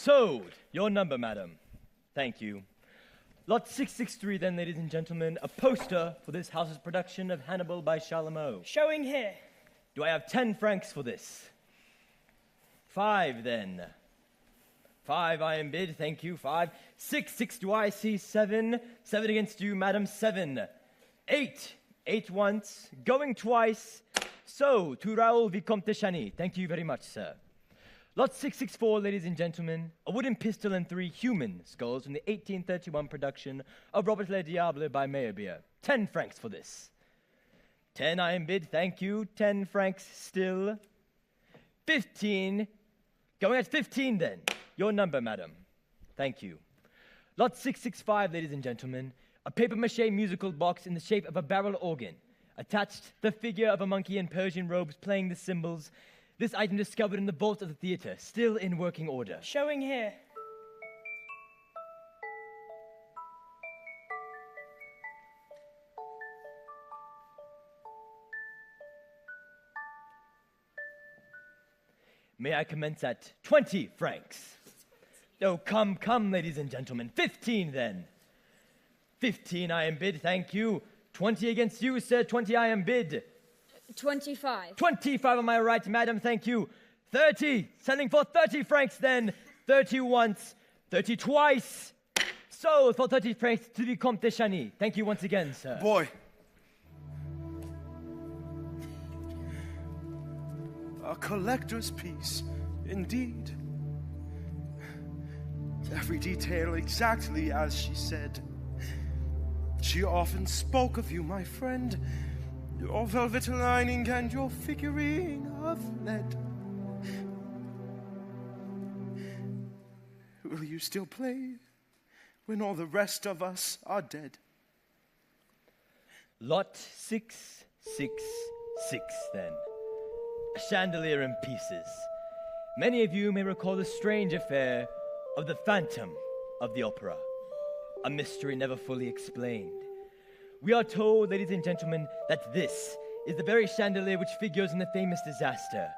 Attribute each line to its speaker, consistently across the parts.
Speaker 1: Sold. Your number, madam. Thank you. Lot 663, then, ladies and gentlemen. A poster for this house's production of Hannibal by Charlemagne.
Speaker 2: Showing here.
Speaker 1: Do I have 10 francs for this? 5, then. 5 I am bid, thank you. 5. 6 do I see? 7. 7 against you, madam. 7. 8. 8 once. Going twice. So, to Raoul Vicomte de Chagny. Thank you very much, sir. Lot 664, ladies and gentlemen. A wooden pistol and 3 human skulls from the 1831 production of Robert Le Diable by Meyerbeer. 10 francs for this. 10 I am bid, thank you. 10 francs still. 15. Going at 15 then. Your number, madam. Thank you. Lot 665, ladies and gentlemen. A papier-mâché musical box in the shape of a barrel organ. Attached, the figure of a monkey in Persian robes playing the cymbals. This item discovered in the vault of the theater, still in working order.
Speaker 2: Showing here.
Speaker 1: May I commence at 20 francs? Oh, come, ladies and gentlemen. 15, then. 15 I am bid, thank you. 20 against you, sir. 20 I am bid.
Speaker 3: 25.
Speaker 1: 25 on my right, madam, thank you. 30, selling for 30 francs, then. 30 once, 30 twice. Sold for 30 francs to the Comte de Chagny. Thank you once again, sir.
Speaker 4: Boy. A collector's piece, indeed. Every detail exactly as she said. She often spoke of you, my friend, your velvet lining and your figurine of lead. Will you still play when all the rest of us are dead?
Speaker 1: Lot 666, then. A chandelier in pieces. Many of you may recall the strange affair of the Phantom of the Opera, a mystery never fully explained. We are told, ladies and gentlemen, that this is the very chandelier which figures in the famous disaster.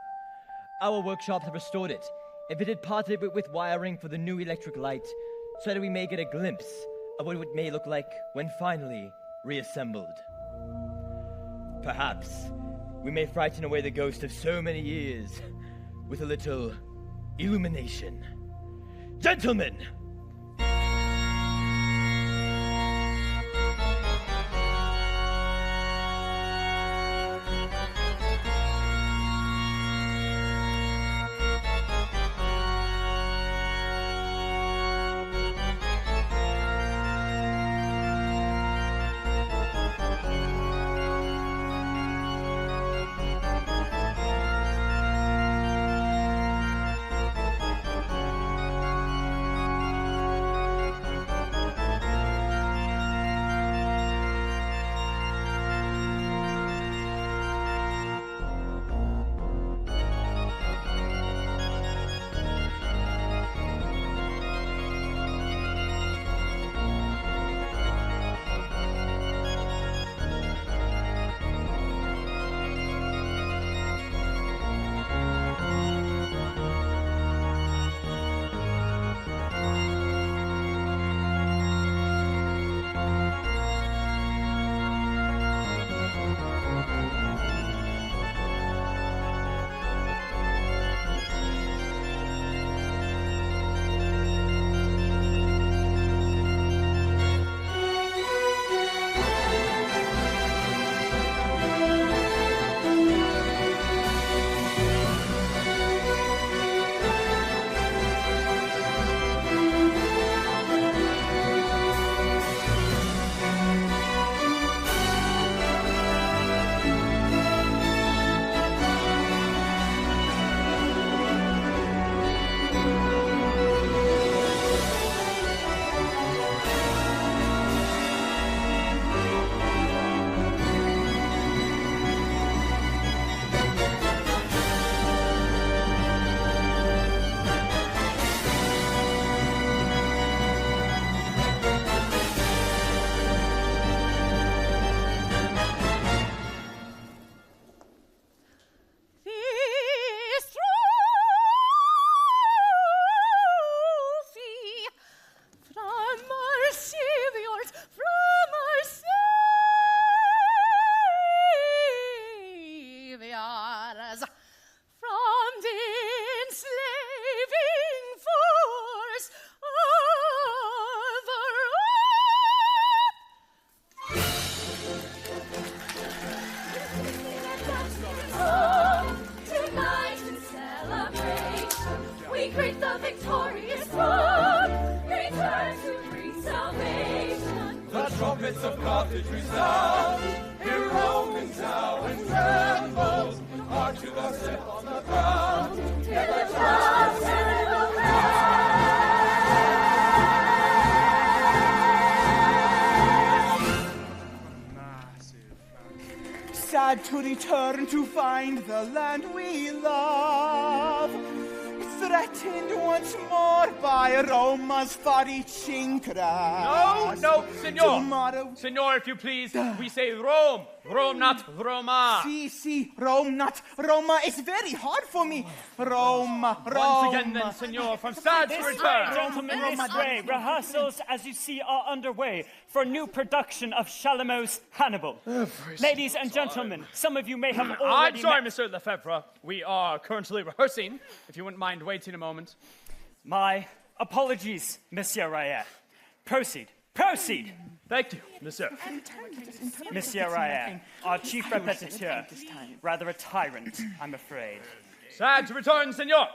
Speaker 1: Our workshops have restored it and fitted part of it with wiring for the new electric light so that we may get a glimpse of what it may look like when finally reassembled. Perhaps we may frighten away the ghost of so many years with a little illumination. Gentlemen!
Speaker 3: greet the victorious throng. Return to bring salvation.
Speaker 2: The trumpets of Carthage resound. Here Romans now and trembles. Archelaus set on the ground.
Speaker 3: Hear the drums and the crash.
Speaker 5: Sad to return to find the land we love, threatened once more by Roma's fiery chinkras.
Speaker 6: No, senor.
Speaker 5: Tomorrow.
Speaker 6: Senor, if you please, we say Rome. Rome, not Roma.
Speaker 5: See, Rome, not Roma. It's very hard for me. Roma.
Speaker 6: Once again then, senor, from sad to return.
Speaker 7: Gentlemen, this way. Rehearsals, as you see, are underway for a new production of Chalameau's Hannibal. Ladies and gentlemen, some of you may have already
Speaker 6: I'm sorry, Monsieur Lefebvre. We are currently rehearsing. If you wouldn't mind waiting a moment.
Speaker 7: My apologies, Monsieur Rayet. Proceed.
Speaker 6: Thank you, Monsieur.
Speaker 7: Monsieur Rayet, our chief repetiteur. Rather a tyrant, I'm afraid.
Speaker 6: Sad to return, senor.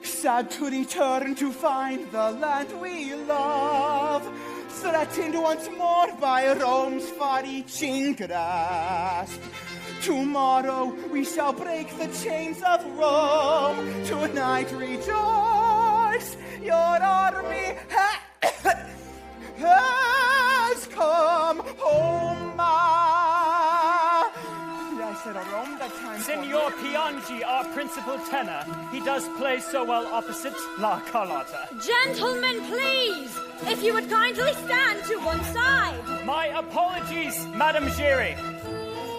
Speaker 5: Sad to return to find the land we love, threatened once more by Rome's fiery chinkras. Tomorrow we shall break the chains of Rome. Tonight rejoice, your army has come home. I said Rome that time.
Speaker 7: Signor Piangi, our principal tenor. He does play so well opposite La Carlotta.
Speaker 3: Gentlemen, please, if you would kindly stand to one side.
Speaker 7: My apologies, Madame Giry.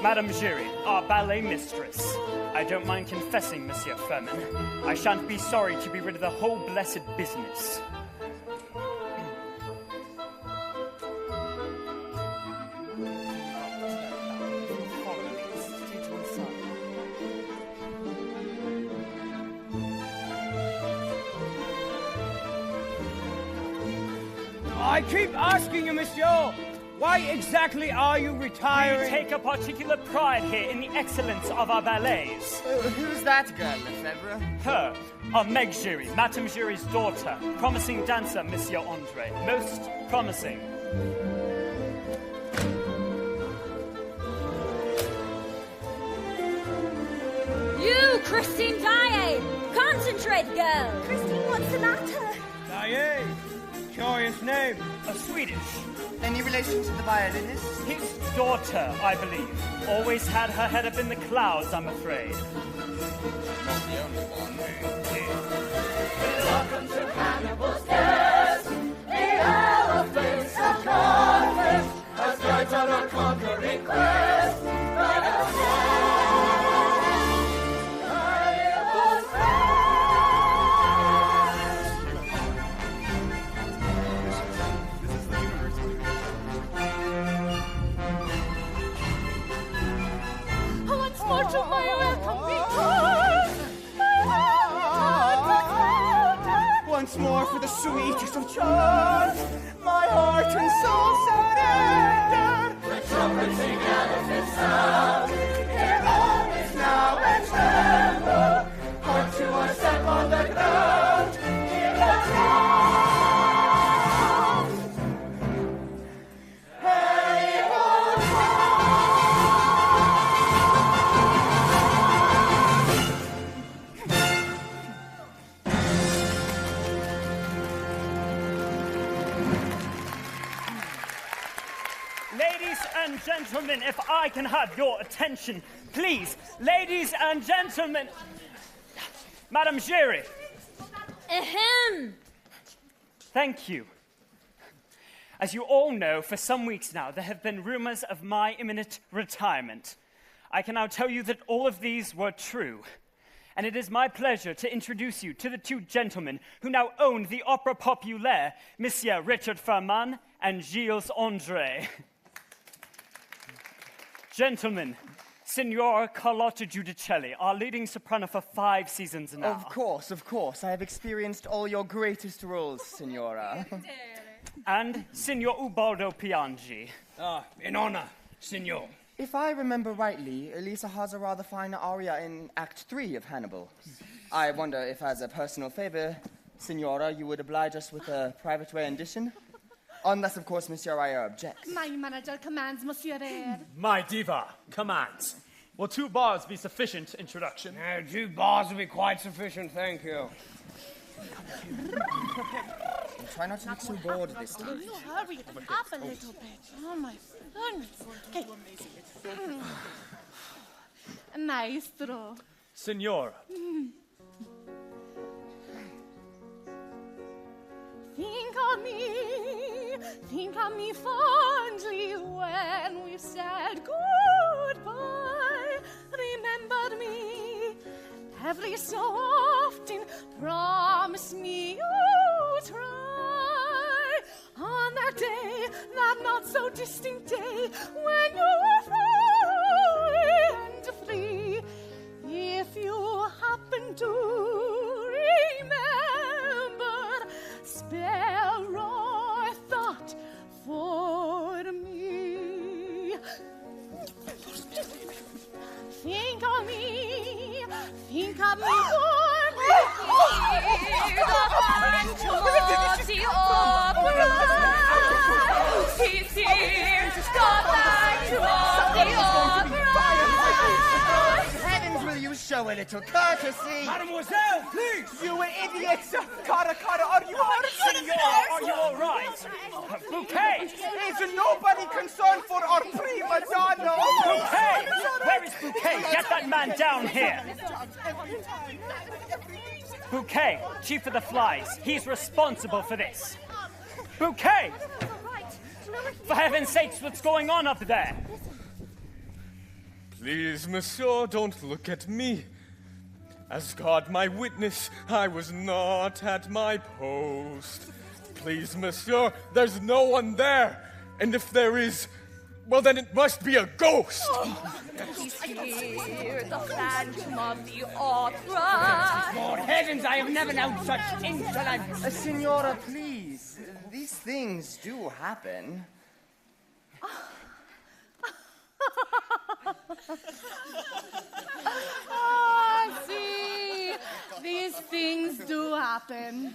Speaker 7: Madame Giry, our ballet mistress. I don't mind confessing, Monsieur Firmin. I shan't be sorry to be rid of the whole blessed business.
Speaker 1: I keep asking you, monsieur, why exactly are you retiring?
Speaker 7: We take a particular pride here in the excellence of our ballets.
Speaker 5: Who's that girl, Lefebvre?
Speaker 7: Her, our Meg Giry, Madame Giry's daughter. Promising dancer, Monsieur Andre. Most promising.
Speaker 3: You, Christine Daae! Concentrate, girl! Christine, what's the matter?
Speaker 1: Daae, curious name.
Speaker 7: A Swedish.
Speaker 5: Any relation to the violinist?
Speaker 7: His daughter, I believe. Always had her head up in the clouds, I'm afraid.
Speaker 2: Not the only one.
Speaker 3: Welcome to Hannibal's guest! The elephants of Carthage has guides on our conquering quest! Hannibal's once more to my welcome be told.
Speaker 5: Once more for the sweetest of charms, my heart and soul surrender.
Speaker 3: The trumpeting elephant sound.
Speaker 5: Hear Romans now and tremble. Hark to our step on the ground. Hear the drums. Hannibal
Speaker 7: Ladies and gentlemen, if I can have your attention, please. Ladies and gentlemen. Madame Giry.
Speaker 3: Ahem!
Speaker 7: Thank you. As you all know, for some weeks now, there have been rumors of my imminent retirement. I can now tell you that all of these were true. And it is my pleasure to introduce you to the two gentlemen who now own the Opera Populaire, Monsieur Richard Firmin and Gilles Andre. Gentlemen, Signora Carlotta Giudicelli, our leading soprano for 5 seasons now.
Speaker 5: Of course. I have experienced all your greatest roles, Signora.
Speaker 7: And Signor Ubaldo Piangi.
Speaker 1: In honor, signor.
Speaker 8: If I remember rightly, Elisa has a rather fine aria in Act 3 of Hannibal. I wonder if, as a personal favor, Signora, you would oblige us with a private rendition? Unless, of course, Monsieur Ayer objects.
Speaker 3: My manager commands, Monsieur Ayer.
Speaker 6: My diva commands. Will 2 bars be sufficient introduction?
Speaker 9: 2 bars will be quite sufficient, thank you.
Speaker 8: Try not to look so bored this time.
Speaker 3: You hurry it up a little bit. Oh, my goodness. Okay. Maestro.
Speaker 6: Signora.
Speaker 3: Think of me fondly when we said goodbye. Remember me every so often. Promise me you'll try. On that day, that not so distant day, when you were free, if you happen to remember, spare a thought for me. Think of me warmly. The opera. He seems to stop back to the opera.
Speaker 8: Heavens, will you show a little courtesy?
Speaker 9: Mademoiselle, please!
Speaker 5: You idiots! Cara, are you hurt?
Speaker 7: Senor, are you all right? Bouquet!
Speaker 5: Is nobody concerned for our prima donna?
Speaker 7: Bouquet! Where is Bouquet? Get that man down here! Bouquet, Chief of the Flies. He's responsible for this. Bouquet! For heaven's sakes, what's going on up there?
Speaker 4: Please, monsieur, don't look at me. As God my witness, I was not at my post. Please, monsieur, there's no one there. And if there is, well, then it must be a ghost.
Speaker 3: He's here, the phantom of the opera.
Speaker 9: Lord heavens, I have never known such insolence.
Speaker 8: Signora, please. These things do happen.
Speaker 3: See, these things do happen.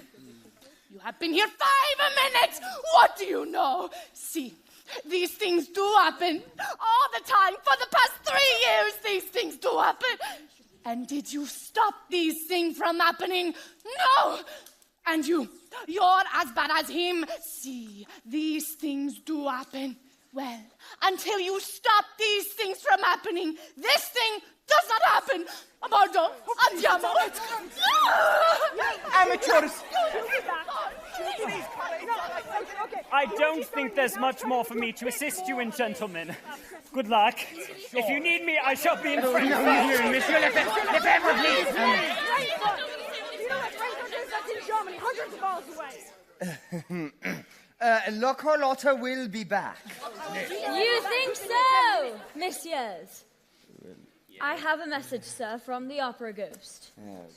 Speaker 3: You have been here 5 minutes. What do you know? See, these things do happen all the time. For the past 3 years, these things do happen. And did you stop these things from happening? No. And you're as bad as him. See, these things do happen. Well, until you stop these things from happening, this thing does not happen. Pardon, andiamo.
Speaker 5: Amateurs!
Speaker 7: I don't think there's much more for me to assist you in, gentlemen. Good luck. If you need me, I shall be in front.
Speaker 9: Here, Monsieur Lefebvre, please.
Speaker 3: That's in Germany, hundreds of miles away.
Speaker 8: La Carlotta will be back.
Speaker 10: You think so, messieurs? I have a message, sir, from the opera ghost.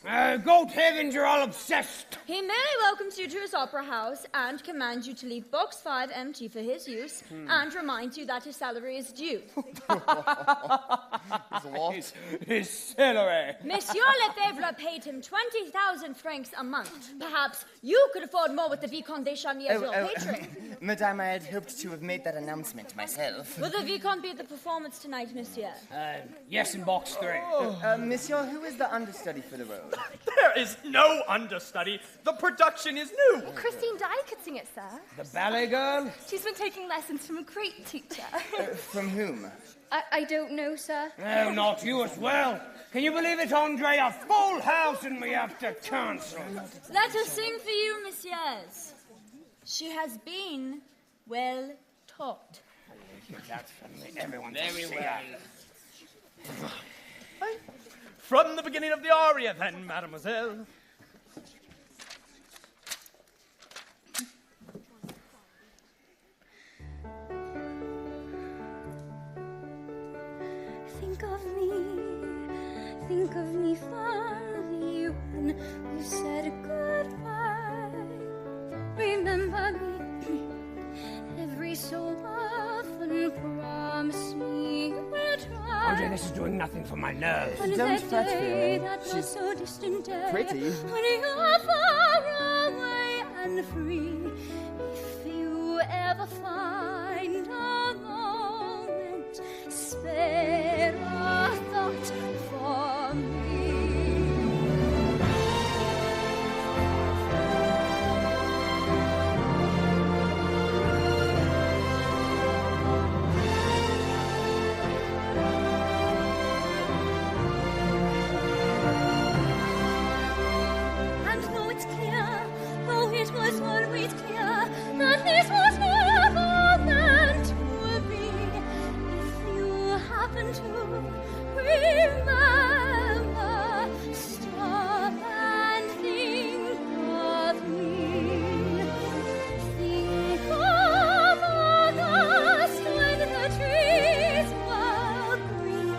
Speaker 9: God heavens, you're all obsessed.
Speaker 10: He merely welcomes you to his opera house and commands you to leave box 5 empty for his use and reminds you that his salary is due.
Speaker 8: What?
Speaker 9: His celery.
Speaker 10: Monsieur Lefebvre paid him 20,000 francs a month. Perhaps you could afford more with the Vicomte de Charny as your patron.
Speaker 8: Madame, I had hoped to have made that announcement myself.
Speaker 10: Will the Vicomte be at the performance tonight, monsieur?
Speaker 9: Yes, in box 3.
Speaker 8: Monsieur, who is the understudy for the role?
Speaker 6: There is no understudy. The production is new.
Speaker 11: Christine Dye could sing it, sir.
Speaker 9: The ballet girl?
Speaker 11: She's been taking lessons from a great teacher.
Speaker 8: From whom?
Speaker 11: I don't know, sir.
Speaker 9: No, not you as well. Can you believe it, Andre? A full house and we have to cancel.
Speaker 10: Let us sing for you, messieurs. She has been well taught.
Speaker 9: That's everyone's very well.
Speaker 6: From the beginning of the aria, then, mademoiselle.
Speaker 3: Think of me fondly when you said goodbye. Remember me every so often. Promise me you will
Speaker 9: Andre, this is doing nothing for my nerves.
Speaker 11: On
Speaker 8: Don't
Speaker 11: that
Speaker 8: fret,
Speaker 11: day,
Speaker 8: Fiona.
Speaker 11: that
Speaker 8: She's
Speaker 11: was so distant day,
Speaker 8: pretty.
Speaker 11: when you're far away and free, if you ever find a moment, spare a thought for me. And though it's clear, though it was always clear, that this was never meant to be, if you happen to remember, stop and think of me. Think of August when the trees were green.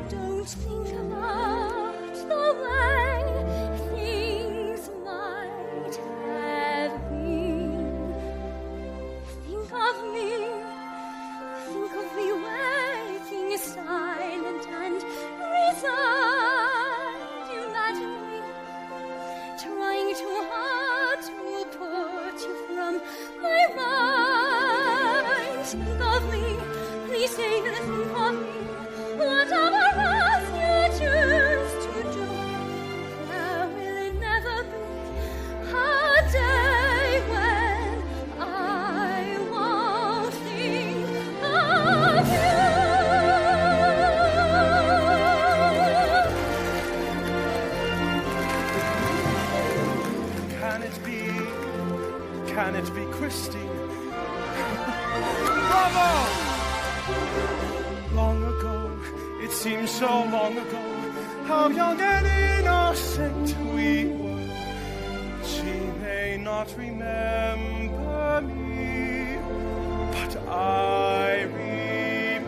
Speaker 11: Don't think about the way things might have been. Think of me waiting silent and resigned. Imagine me trying too hard to put you from my mind. Think of me, please say you think of me, whatever else you choose to do. There will never be a day when I won't think of you.
Speaker 2: Can it be Christine? Bravo! Long ago, it seems so long ago, how young and innocent we were. She may not remember me, but I remember.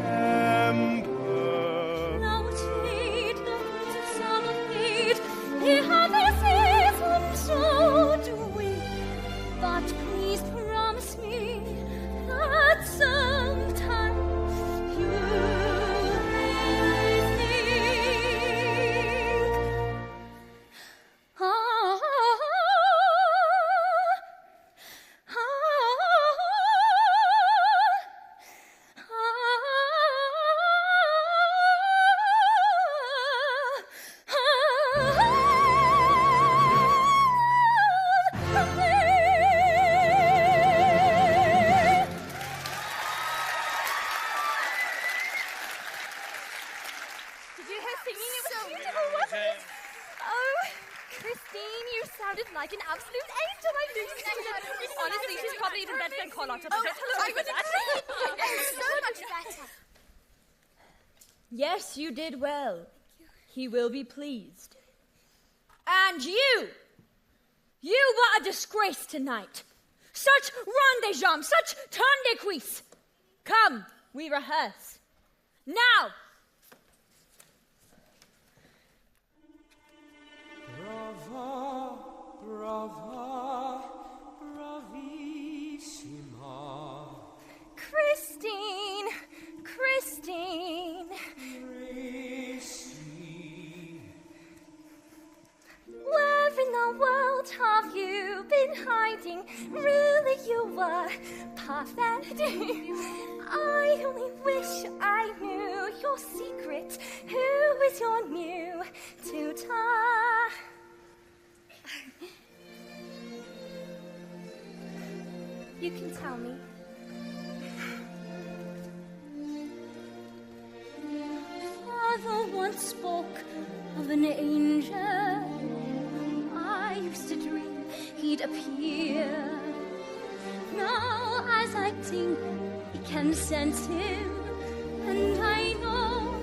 Speaker 11: Now it's fate, the fruits of summer fade. We have a season, so do we. But please promise me that sometime you'll really think.
Speaker 12: Did you hear singing? It was beautiful, wasn't it? Oh, Christine, you sounded like an absolute angel. I knew you would. Honestly, she's probably even better than Carlotta. But I was
Speaker 10: So much better. Yes, you did well. He will be pleased. And you were a disgrace tonight. Such rendezjambe, such temps de cuisse. Come, we rehearse. Now.
Speaker 2: Brava, brava, bravissima.
Speaker 11: Christine, Christine. Where in the world have you been hiding? Really, you were perfect. I only wish I knew your secret. Who is your new tutor? You can tell me. Father once spoke of an angel. I used to dream he'd appear. Now, as I think, I can sense him, and I know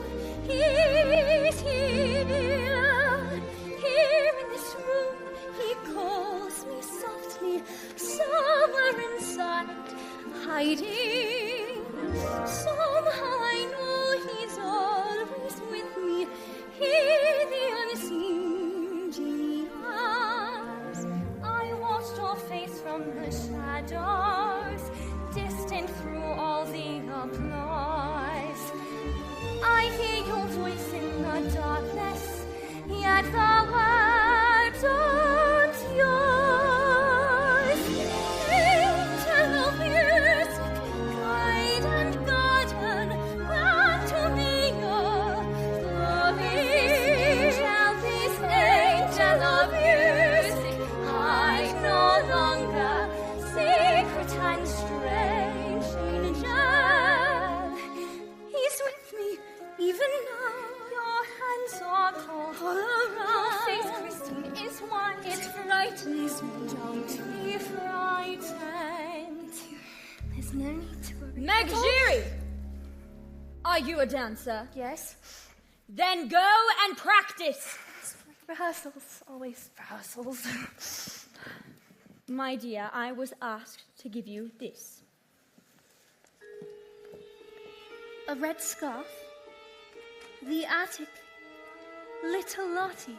Speaker 11: he's here. Here in this room, he calls me softly, somewhere inside, hiding. Somehow I know he's always with me, in the unseen genius. I watched your face from the shadows, distant through all the applause. I thou art yours. Angel of music, guide and guardian, grant to me your glory. This angel of music, hide no longer, secret and strange angel. He's with me, even now. Your hands are all around. Your face, Christine, is white. It frightens me. Don't be frightened. There's no need to worry.
Speaker 10: Megajiri! Are you a dancer?
Speaker 11: Yes.
Speaker 10: Then go and practice.
Speaker 11: Rehearsals, always rehearsals.
Speaker 10: My dear, I was asked to give you this.
Speaker 11: A red scarf. The attic. Little Lottie.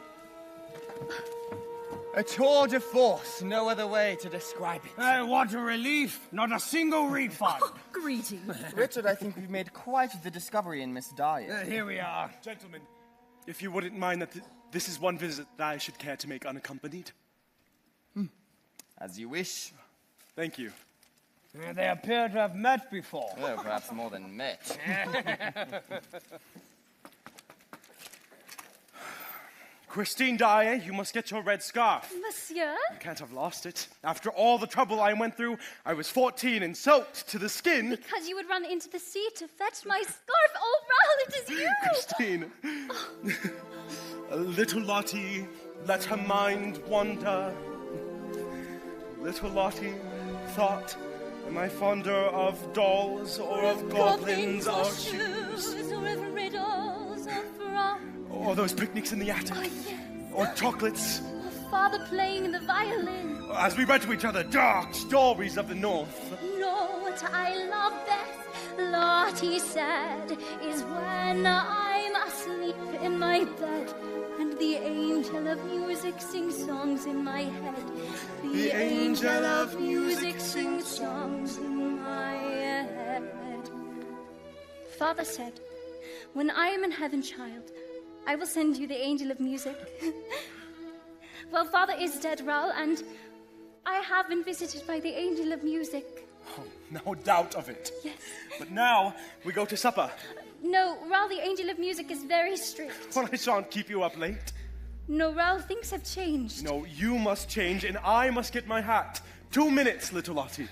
Speaker 8: A tour de force, no other way to describe it.
Speaker 9: What a relief. Not a single refund.
Speaker 10: Greetings.
Speaker 8: Richard, I think we've made quite the discovery in Miss Dyer.
Speaker 9: Here we are.
Speaker 2: Gentlemen, if you wouldn't mind that this is one visit that I should care to make unaccompanied.
Speaker 8: As you wish.
Speaker 2: Thank you.
Speaker 9: They appear to have met before.
Speaker 8: Well, perhaps more than met.
Speaker 2: Christine Dyer, you must get your red scarf.
Speaker 11: Monsieur?
Speaker 2: You can't have lost it. After all the trouble I went through, I was 14 and soaked to the skin.
Speaker 11: Because you would run into the sea to fetch my scarf. Oh, Raoul, it is you!
Speaker 2: Christine. Little Lottie, let her mind wander. Little Lottie thought, am I fonder of dolls or of goblins or shoes?
Speaker 11: Or of riddles or frogs.
Speaker 2: Or those picnics in the attic?
Speaker 11: Oh, yes.
Speaker 2: Or chocolates?
Speaker 11: Or father playing the violin.
Speaker 2: As we read to each other dark stories of the North.
Speaker 11: No, what I love best, Lottie said, is when I'm asleep in my bed and the angel of music sings songs in my head. The angel of music sings songs in my head. Father said, when I am in heaven, child, I will send you the angel of music. Well, Father is dead, Raoul, and I have been visited by the angel of music.
Speaker 2: Oh, no doubt of it.
Speaker 11: Yes.
Speaker 2: But now we go to supper.
Speaker 11: No, Raoul, the angel of music is very strict.
Speaker 2: Well, I shan't keep you up late.
Speaker 11: No, Raoul, things have changed.
Speaker 2: No, you must change and I must get my hat. 2 minutes, little Lottie.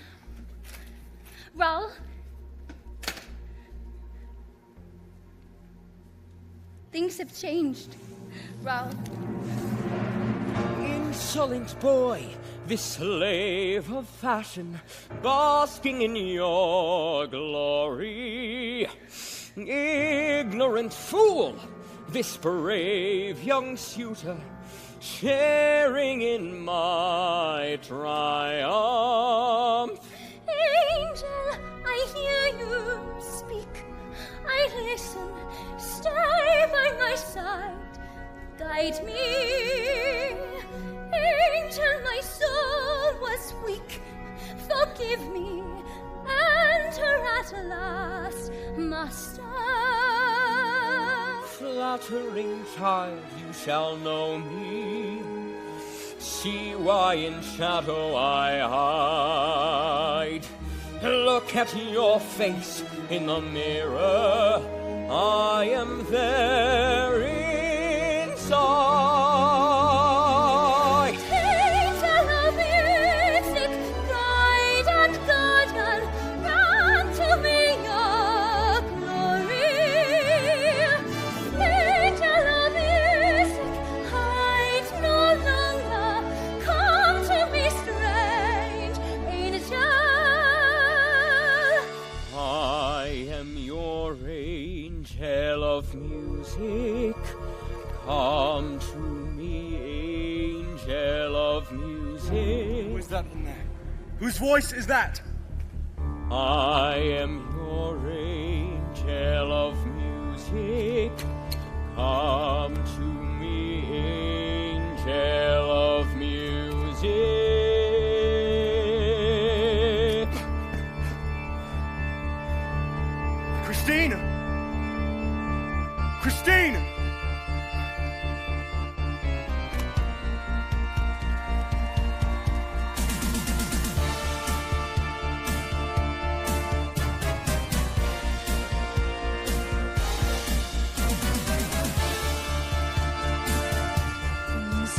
Speaker 11: Raoul? Things have changed. Raoul.
Speaker 13: Insolent boy, this slave of fashion, basking in your glory. Ignorant fool, this brave young suitor, sharing in my triumph.
Speaker 11: Angel, I hear you speak. I listen. Stay by my side. Guide me. Angel, my soul was weak. Forgive me. Enter at last, master.
Speaker 13: Flattering child, you shall know me. See why in shadow I hide. Look at your face in the mirror. I am there inside.
Speaker 11: Angel of music, guide and guardian, grant to me your glory. Angel of music, hide no longer, come to me strange, angel.
Speaker 13: I am your angel of music. Come to me, angel of music.
Speaker 2: Who is that in there? Whose voice is that?
Speaker 13: I am your angel of music. Come to me, angel of music.
Speaker 2: Christine! Christine!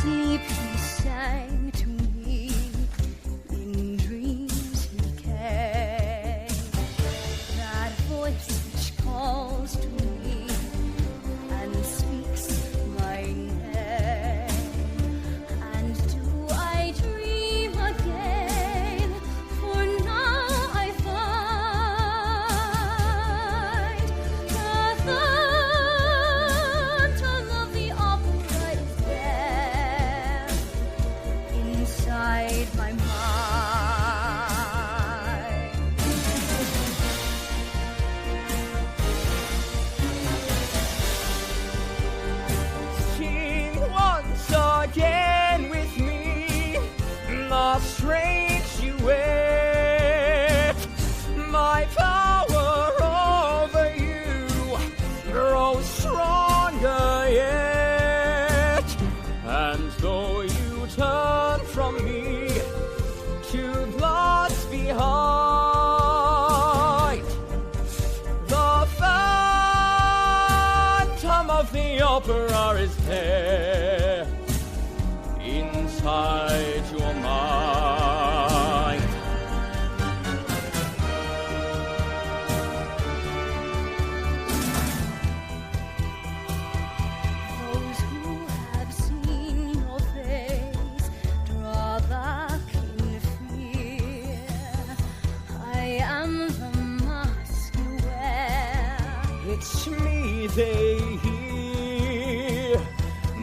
Speaker 11: sleep he sang to me, in dreams he came. That voice which calls to me and speaks my name. And do I dream again? For now I find the phantom of the opera is there inside my mind.
Speaker 13: Sing once again with me the strange duet. My power over you grows stronger yet. And though you turn from me to bloods behind, the phantom of the opera is there inside your mind.
Speaker 11: Those who have seen your face draw back in fear. I am the mask you wear.
Speaker 13: It's me they hear,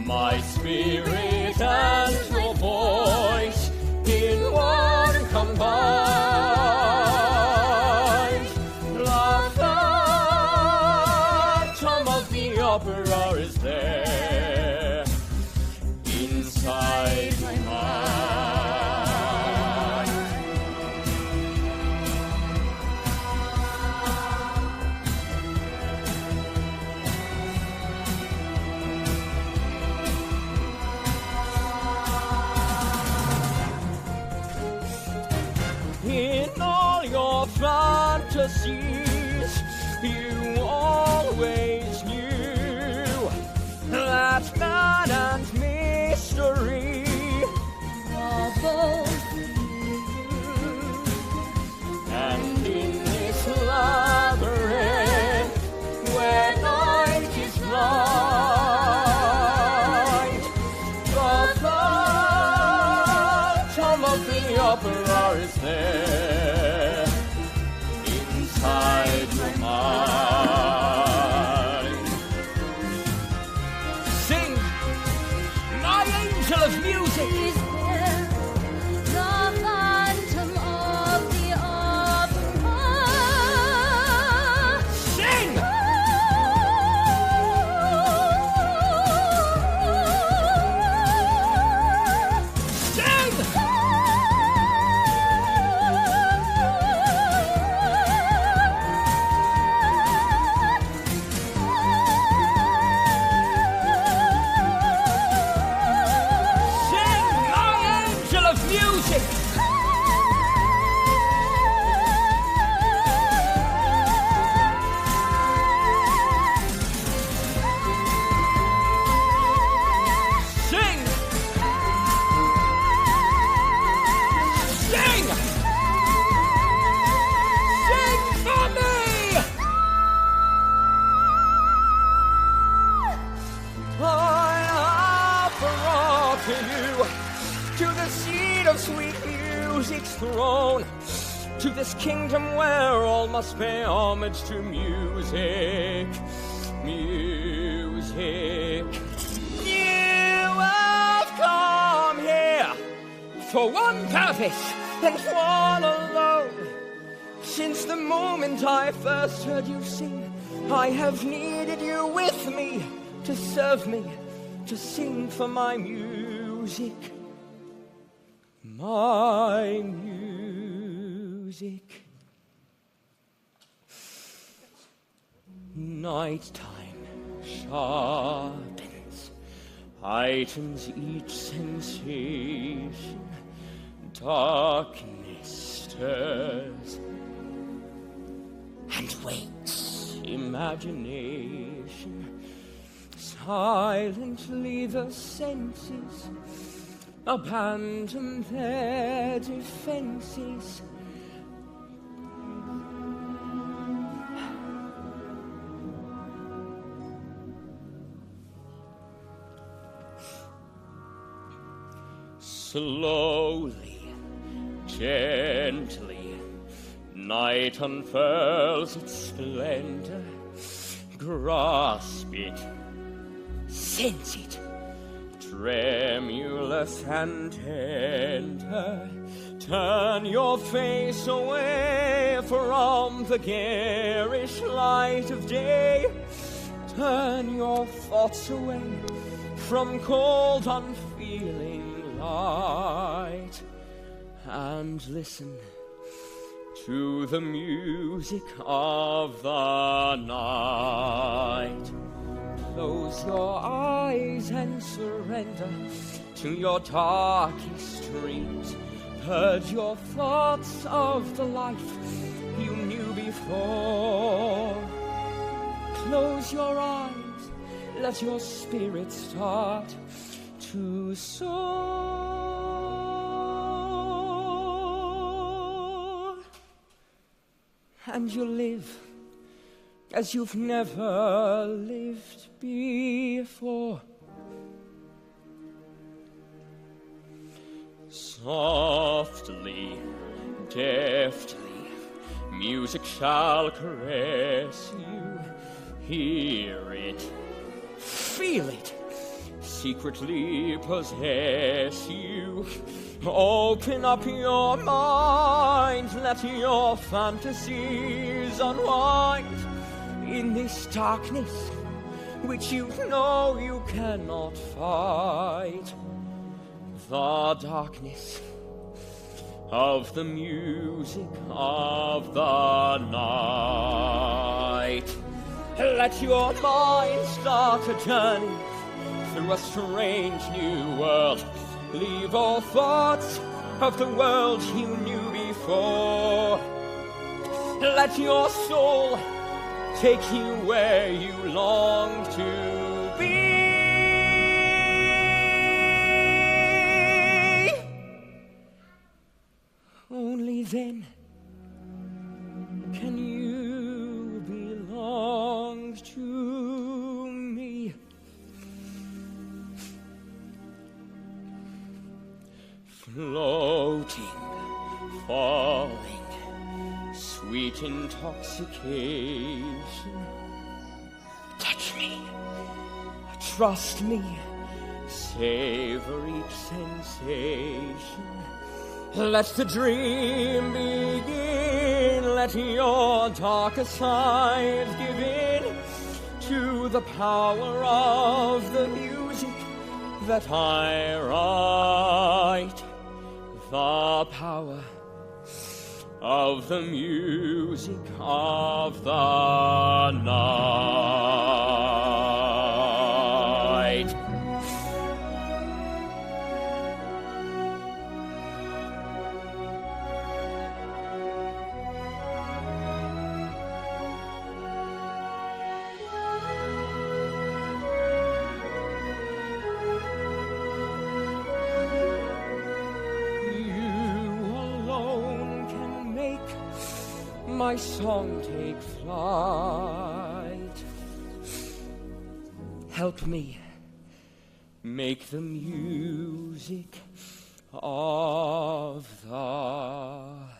Speaker 13: my spirit and your voice in one combined. The phantom of the opera is there inside my mind. In all your fantasies, you always knew that man and mystery
Speaker 11: are both
Speaker 13: and in this labyrinth where night is blind, the phantom of the opera is there inside your mind. Sing, my angel of music.
Speaker 11: is there, the phantom of the opera.
Speaker 13: Sing! Sing! Sing, my angel of music. Sing! Sing! Sing for me! I offer up to you, to the seat of sweet music's throne, to this kingdom where all must pay homage to music. Music. You have come here for one purpose and one alone. Since the moment I first heard you sing, I have needed you with me, to serve me, to sing for my music. My music. Nighttime sharpens, heightens each sensation. Darkness stirs and wakes imagination. silently the senses abandon their defenses. Slowly, gently, night unfurls its splendor. Grasp it, sense it, tremulous and tender. Turn your face away from the garish light of day. Turn your thoughts away from cold, unfeeling light, and listen to the music of the night. Close your eyes and surrender to your darkest dreams. Purge your thoughts of the life you knew before. Close your eyes, let your spirit start to soar. And you'll live as you've never lived before. Softly, deftly, music shall caress you. Hear it, feel it, secretly possess you. Open up your mind, let your fantasies unwind. In this darkness, which you know you cannot fight, the darkness of the music of the night. Let your mind start a journey through a strange new world. Leave all thoughts of the world you knew before. Let your soul take you where you long to be. Only then can you belong to me. Floating, falling, sweet intoxication. Touch me, trust me, savor each sensation. Let the dream begin, let your darker side give in to the power of the music that I write. The power of the music of the night. My song take flight. Help me make the music of the night.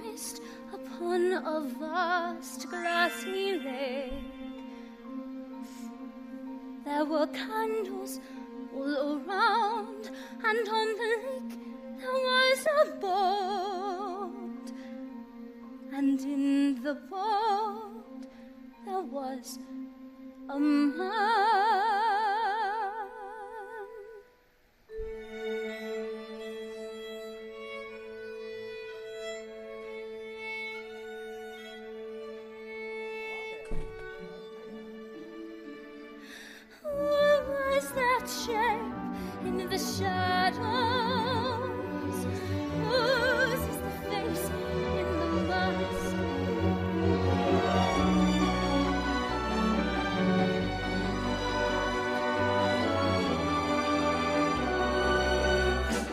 Speaker 11: mist upon a vast grassy lake. There were candles all around, and on the lake there was a boat. And in the boat there was a man. What was that shape in the shadows? Whose is the face in the mask?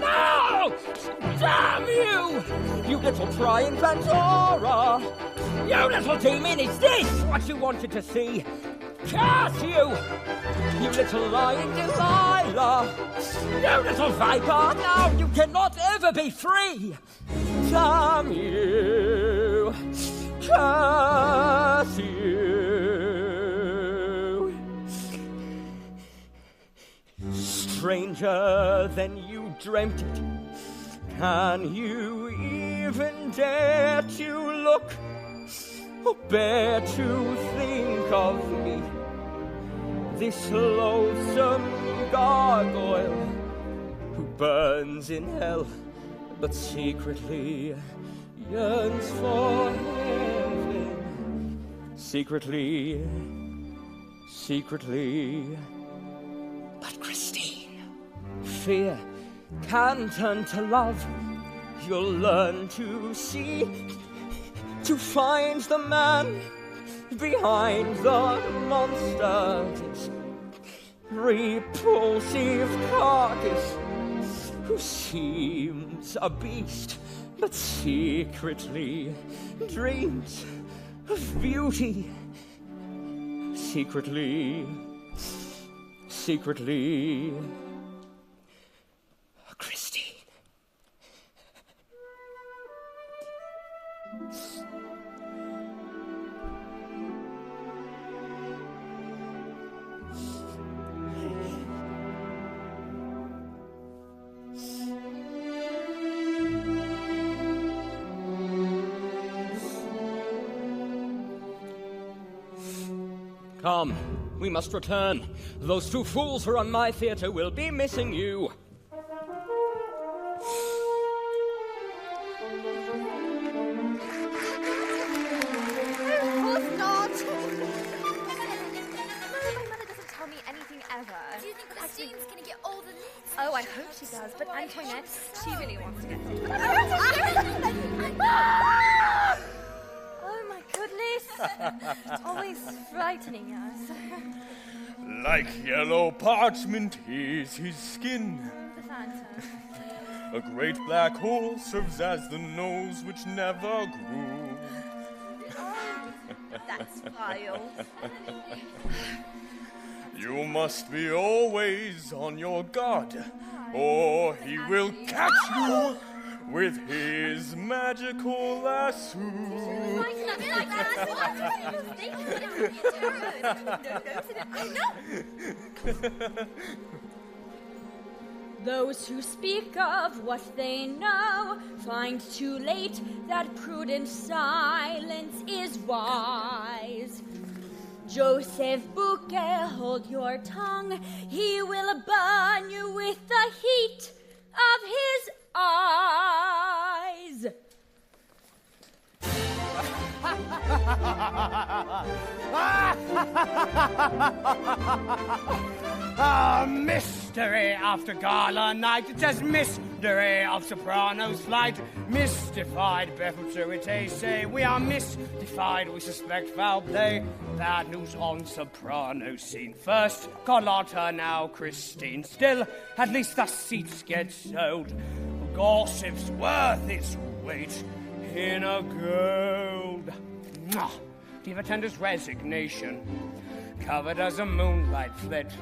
Speaker 13: No! Damn you! You little prying Pandora! You little demon, is this what you wanted to see? Curse you! You little lying Delilah! You little viper! Now you cannot ever be free! Damn you! Curse you! Stranger than you dreamt it, can you even dare to look or bear to think of me? This loathsome gargoyle who burns in hell but secretly yearns for heaven. Secretly. But Christine, fear can turn to love. You'll learn to see, to find the man behind the monster, this repulsive carcass who seems a beast but secretly dreams of beauty. Secretly. Christine. Come, we must return. Those two fools who run my theater will be missing you.
Speaker 12: Of course not. No, my mother doesn't tell me anything ever.
Speaker 11: Do you think Christine's gonna get all the leads?
Speaker 12: Oh, I hope she does, but Antoinette, she really wants to get it. Oh my goodness. Always frightening us.
Speaker 4: Like yellow parchment is his skin.
Speaker 12: The Phantom.
Speaker 4: A great black hole serves as the nose which never grew.
Speaker 12: That's vile.
Speaker 4: You must be always on your guard, or he will catch you with his magical lasso.
Speaker 10: Those who speak of what they know find too late that prudent silence is wise. Joseph Bouquet, hold your tongue. He will burn you with the heat of his eyes.
Speaker 9: Mystery after gala night. It says mystery of soprano's flight. Mystified, baffled, so it say. We are mystified, we suspect foul play. Bad news on soprano scene. First Carlotta, now Christine. Still, at least the seats get sold. Gossip's worth its weight in a gold. Diva tender's resignation, covered as a moonlight fled.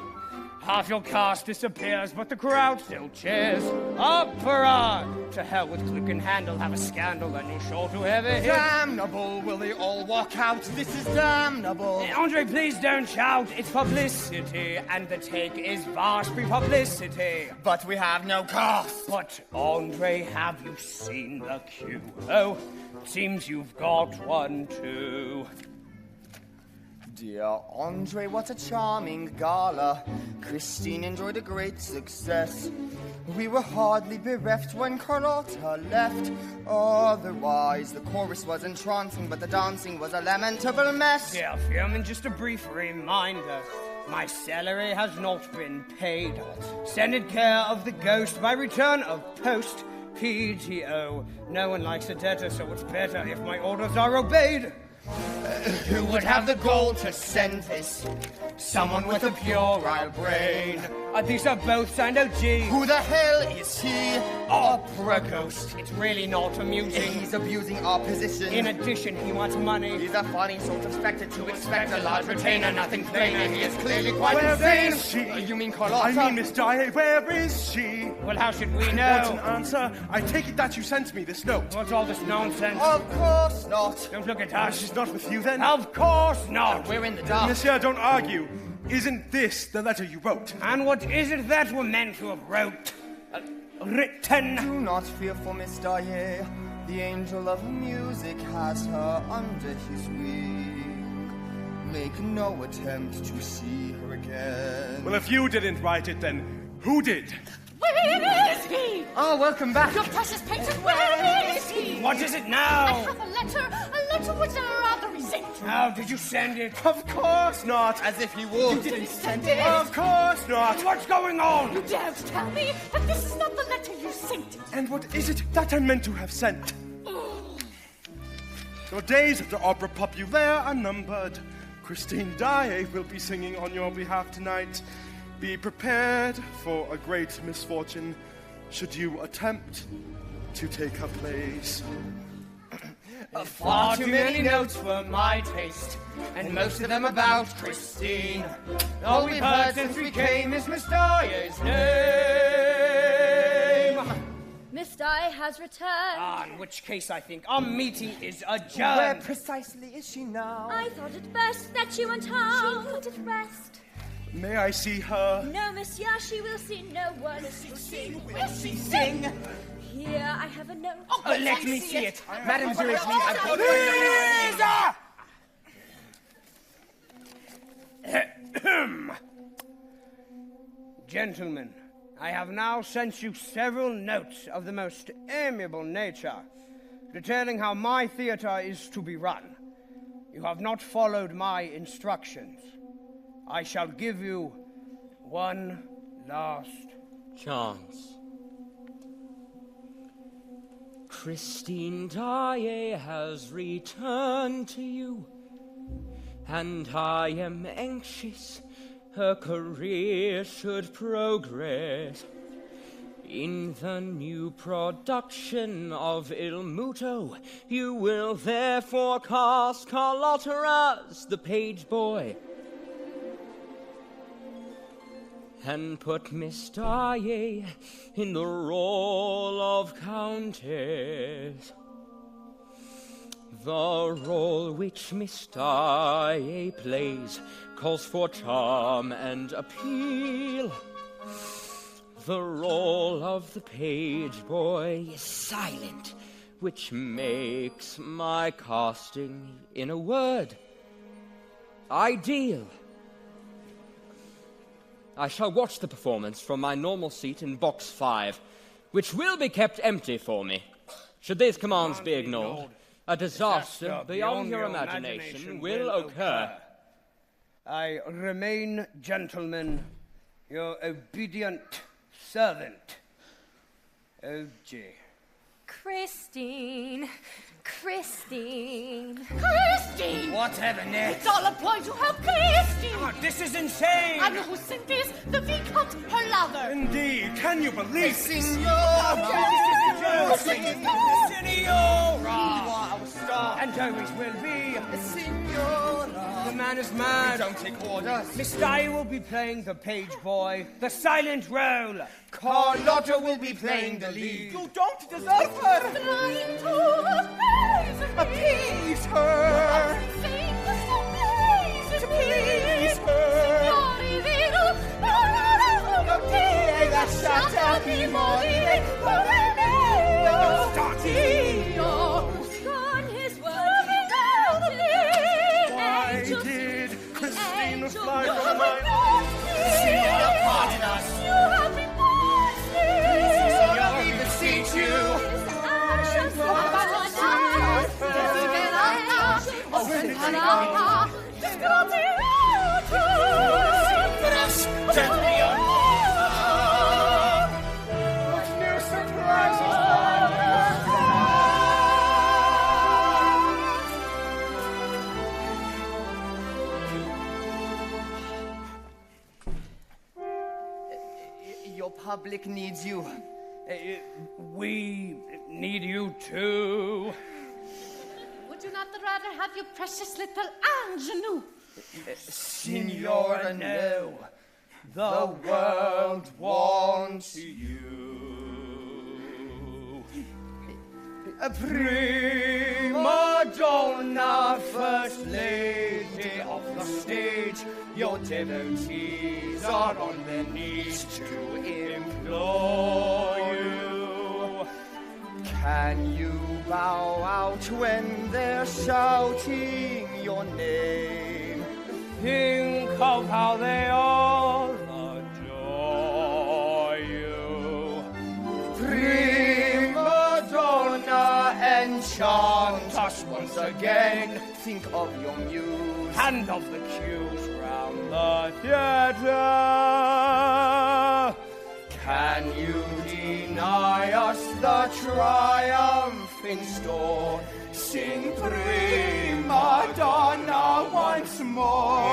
Speaker 9: Half your cast disappears, but the crowd still cheers. Opera! To hell with Click and Handle, have a scandal, and you're sure to have a hit.
Speaker 8: Damnable, will they all walk out? This is damnable.
Speaker 9: Andre, please don't shout. It's publicity, and the take is vast pre-publicity.
Speaker 8: But we have no cast.
Speaker 9: But, Andre, have you seen the queue? Oh, seems you've got one too.
Speaker 8: Dear Andre, what a charming gala. Christine enjoyed a great success. We were hardly bereft when Carlotta left. Otherwise, the chorus was entrancing, but the dancing was a lamentable mess.
Speaker 9: Dear Fierman, just a brief reminder. My salary has not been paid. Send in care of the ghost by return of post. PTO. No one likes a debtor, so it's better if my orders are obeyed.
Speaker 8: Who would have the gall to send this? Someone with a puerile brain.
Speaker 9: These are both signed OG.
Speaker 8: Who the hell is he?
Speaker 9: Opera ghost. It's really not amusing.
Speaker 8: He's abusing our position.
Speaker 9: In addition, he wants money.
Speaker 8: He's a funny sort of spectre to expect a large retainer, nothing plainer. He is clearly quite insane.
Speaker 2: Where is she?
Speaker 8: You mean Carlotta?
Speaker 2: I mean Miss Daae, where is she?
Speaker 9: Well, how should we know?
Speaker 2: What's an answer? I take it that you sent me this note.
Speaker 9: What's all this nonsense?
Speaker 8: Of course not.
Speaker 9: Don't look at us.
Speaker 2: She's not with you then?
Speaker 9: Of course not.
Speaker 8: We're in the dark.
Speaker 2: Monsieur, don't argue. Isn't this the letter you wrote?
Speaker 9: And what is it that we're meant to have wrote? Written?
Speaker 8: Do not fear for Miss Daae. The angel of music has her under his wing. Make no attempt to see her again.
Speaker 2: Well, if you didn't write it, then who did?
Speaker 3: Where is he?
Speaker 8: Oh, welcome back.
Speaker 3: Your precious patron, where is he?
Speaker 9: What is it
Speaker 3: I
Speaker 9: now?
Speaker 3: have a letter which I rather resent.
Speaker 9: How did you send it?
Speaker 2: Of course not.
Speaker 8: As if he would.
Speaker 3: You didn't send it.
Speaker 2: Of course not.
Speaker 9: What's going on?
Speaker 3: You dare to tell me that this is not the letter you sent.
Speaker 2: And what is it that I meant to have sent? Your days at the Opera Populaire are numbered. Christine Daae will be singing on your behalf tonight. Be prepared for a great misfortune should you attempt to take her place.
Speaker 9: Far too many notes for my taste, and most of them about Christine. All we've heard since we came is Miss Daae's name.
Speaker 10: Miss Daae has returned.
Speaker 9: In which case I think our meeting is
Speaker 8: Where
Speaker 9: adjourned.
Speaker 8: precisely is she now?
Speaker 10: I thought it best that you went home. She could rest.
Speaker 2: May I see her?
Speaker 10: No, monsieur, she will see no one.
Speaker 3: Will she sing?
Speaker 10: Here, I have a note.
Speaker 9: Let me see it.
Speaker 8: Madame Zurich,
Speaker 9: Gentlemen, I have now sent you several notes of the most amiable nature, detailing how my theatre is to be run. You have not followed my instructions. I shall give you one last
Speaker 13: chance. Christine Daae has returned to you, and I am anxious her career should progress. In the new production of Il Muto, you will therefore cast Carlotta as the page boy, and put Miss Daae in the role of Countess. The role which Miss Daae plays calls for charm and appeal. The role of the page boy is silent, which makes my casting, in a word, ideal. I shall watch the performance from my normal seat in box 5, which will be kept empty for me. Should these commands be ignored, a disaster beyond your imagination will occur.
Speaker 9: I remain, gentlemen, your obedient servant, O.G.
Speaker 12: Christine.
Speaker 9: Whatever next?
Speaker 3: It's all a ploy to help Christine.
Speaker 9: Oh, this is insane.
Speaker 3: And who sent this? The Vicomte, her lover.
Speaker 2: Indeed, can you believe
Speaker 8: Signora!
Speaker 9: Senora!
Speaker 8: You are our star.
Speaker 9: and always will be.
Speaker 8: Signora.
Speaker 9: The man is mad.
Speaker 8: We don't take orders.
Speaker 9: Miss Di will be playing the page boy, the silent role.
Speaker 8: Carlotta will be playing the lead.
Speaker 5: You don't deserve her.
Speaker 11: Trying to
Speaker 5: Appease her.
Speaker 11: to
Speaker 5: Please her. Che lasciatemi morire come me.
Speaker 11: Scorn his words,
Speaker 2: Why did Christina fly from my...
Speaker 8: Signora, pardon us.
Speaker 11: You have been mercy.
Speaker 8: Signora, we beseech you. Gently on
Speaker 2: What new surprises
Speaker 8: Your public needs you.
Speaker 9: We need you too.
Speaker 3: Would you not rather have your precious little ingenue?
Speaker 8: Signora, no. The world wants you. A prima donna, first lady of the stage, your devotees are on their knees to implore you. Can you bow out when they're shouting your name?
Speaker 9: Think of how they all adore you.
Speaker 8: Prima donna, enchant us once again. Think of your muse
Speaker 9: and of the cues round the theatre.
Speaker 8: Can you deny us the triumph in store? Sing prima donna once more.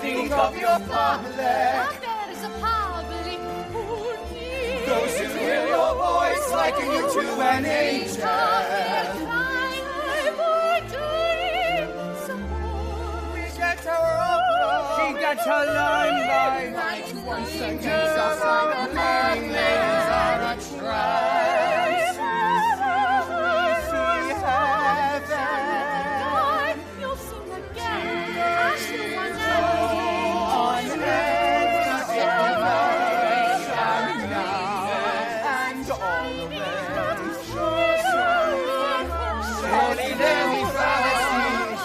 Speaker 8: Think of your public.
Speaker 3: There is a public who needs
Speaker 8: Those who hear your voice liken you to an angel. We get our opera.
Speaker 9: She gets her line by
Speaker 8: night. One sentence are sung, playing names are a trance. We see heaven.
Speaker 3: You'll sing again as you were
Speaker 8: On heaven's generation and all the ways. Surely there we fallacies,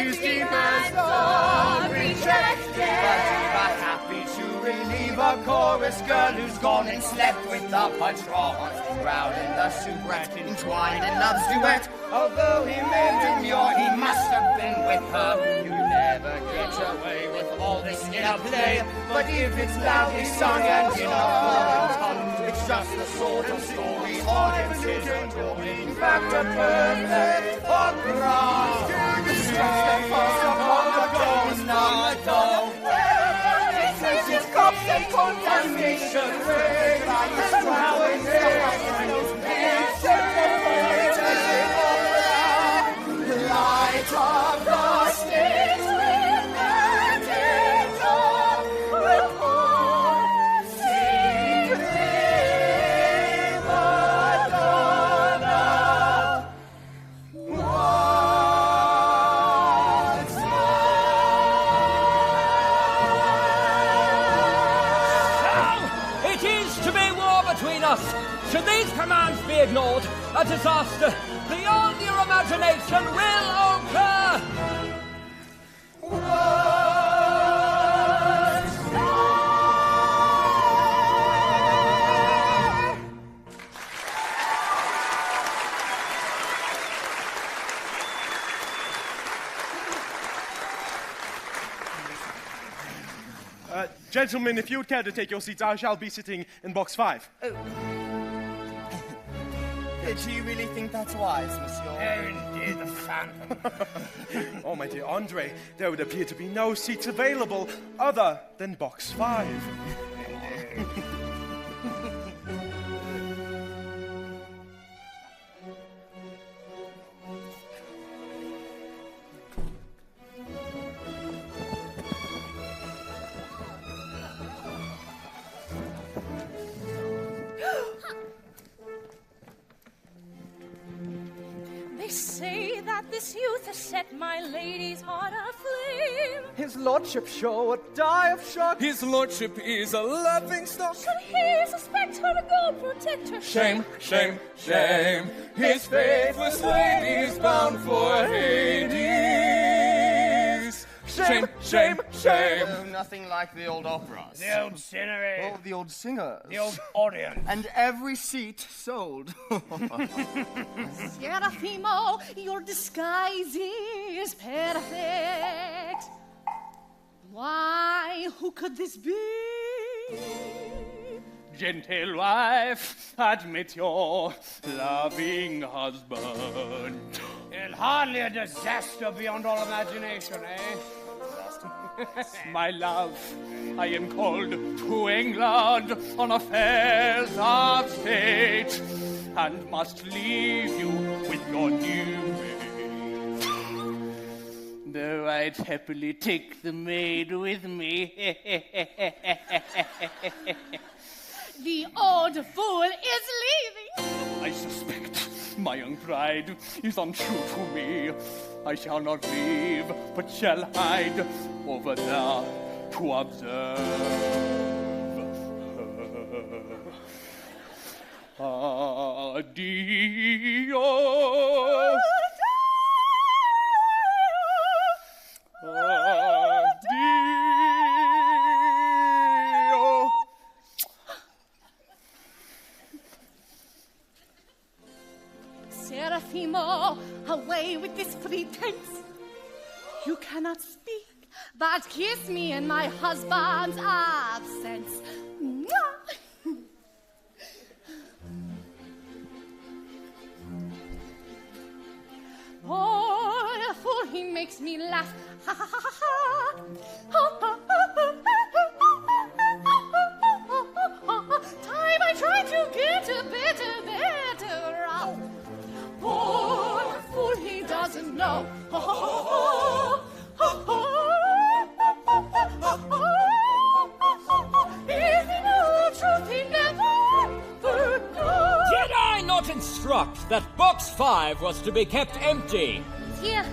Speaker 8: these demons all rejected. But we are happy to relieve a chorus girl who's gone and slept with the patron. Proud in the soubrette, entwined in love's duet. Although he may demur, he must have been with her. You never get away with all this interplay. But if it's loudly sung and in a foreign tongue, it's just the sort of story audiences adore. In fact, a perfect opera. Step upon the Donna, though. It's cups and condemnation. Light of the stage with the angel will pour. Sing prima donna once
Speaker 13: So, it is to be war between us. Should these commands be ignored, a disaster beyond your imagination will occur.
Speaker 2: Gentlemen, if you would care to take your seats, I shall be sitting in box 5.
Speaker 8: Do you really think that's wise, monsieur?
Speaker 9: Indeed, the phantom.
Speaker 2: Oh, my dear Andre, there would appear to be no seats available other than box 5.
Speaker 11: They say that this youth has set my lady's heart aflame.
Speaker 14: His lordship sure would die of shock.
Speaker 4: His lordship is a laughing stock.
Speaker 11: Should he suspect her, go protect her.
Speaker 4: Shame, shame, shame. His faithless lady is bound for Hades. Shame, shame, shame.
Speaker 8: Oh, nothing like the old operas.
Speaker 9: The old scenery.
Speaker 8: Oh, the old singers.
Speaker 9: The old audience.
Speaker 8: And every seat sold.
Speaker 3: Serafimo, your disguise is perfect. Why, who could this be?
Speaker 6: Gentle wife, admit your loving husband.
Speaker 9: And hardly a disaster beyond all imagination, eh?
Speaker 6: My love, I am called to England on affairs of state, and must leave you with your new maid. Though I'd happily take the maid with me.
Speaker 3: The old fool is leaving.
Speaker 6: I suspect my young bride is untrue to me. I shall not leave, but shall hide over there to observe her. Addio. Addio.
Speaker 3: Serafimo, away with this pretense. You cannot speak, but kiss me in my husband's absence. Mwah! Oh, fool, he makes me laugh. Ha ha ha ha. Ha, ha, ha, ha, ha. Time I try to get a better out. Poor fool, he doesn't know. Ha, ha, ha, ha, ha. If he knew truth, he never would know.
Speaker 13: Did I not instruct that box 5 was to be kept empty?
Speaker 11: Here,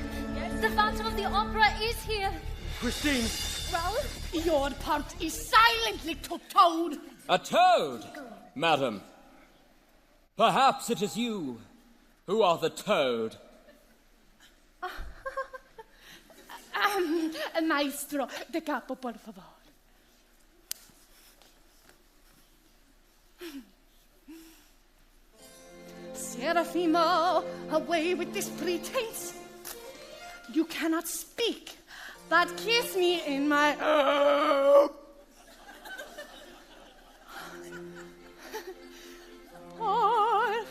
Speaker 11: the Phantom of the Opera is here.
Speaker 14: Christine!
Speaker 3: Well, your part is silently toad.
Speaker 13: A toad, madam. Perhaps it is you who are the toad.
Speaker 3: Maestro, de capo, por favor. Serafimo, away with this pretense. You cannot speak, but kiss me in my... Oh,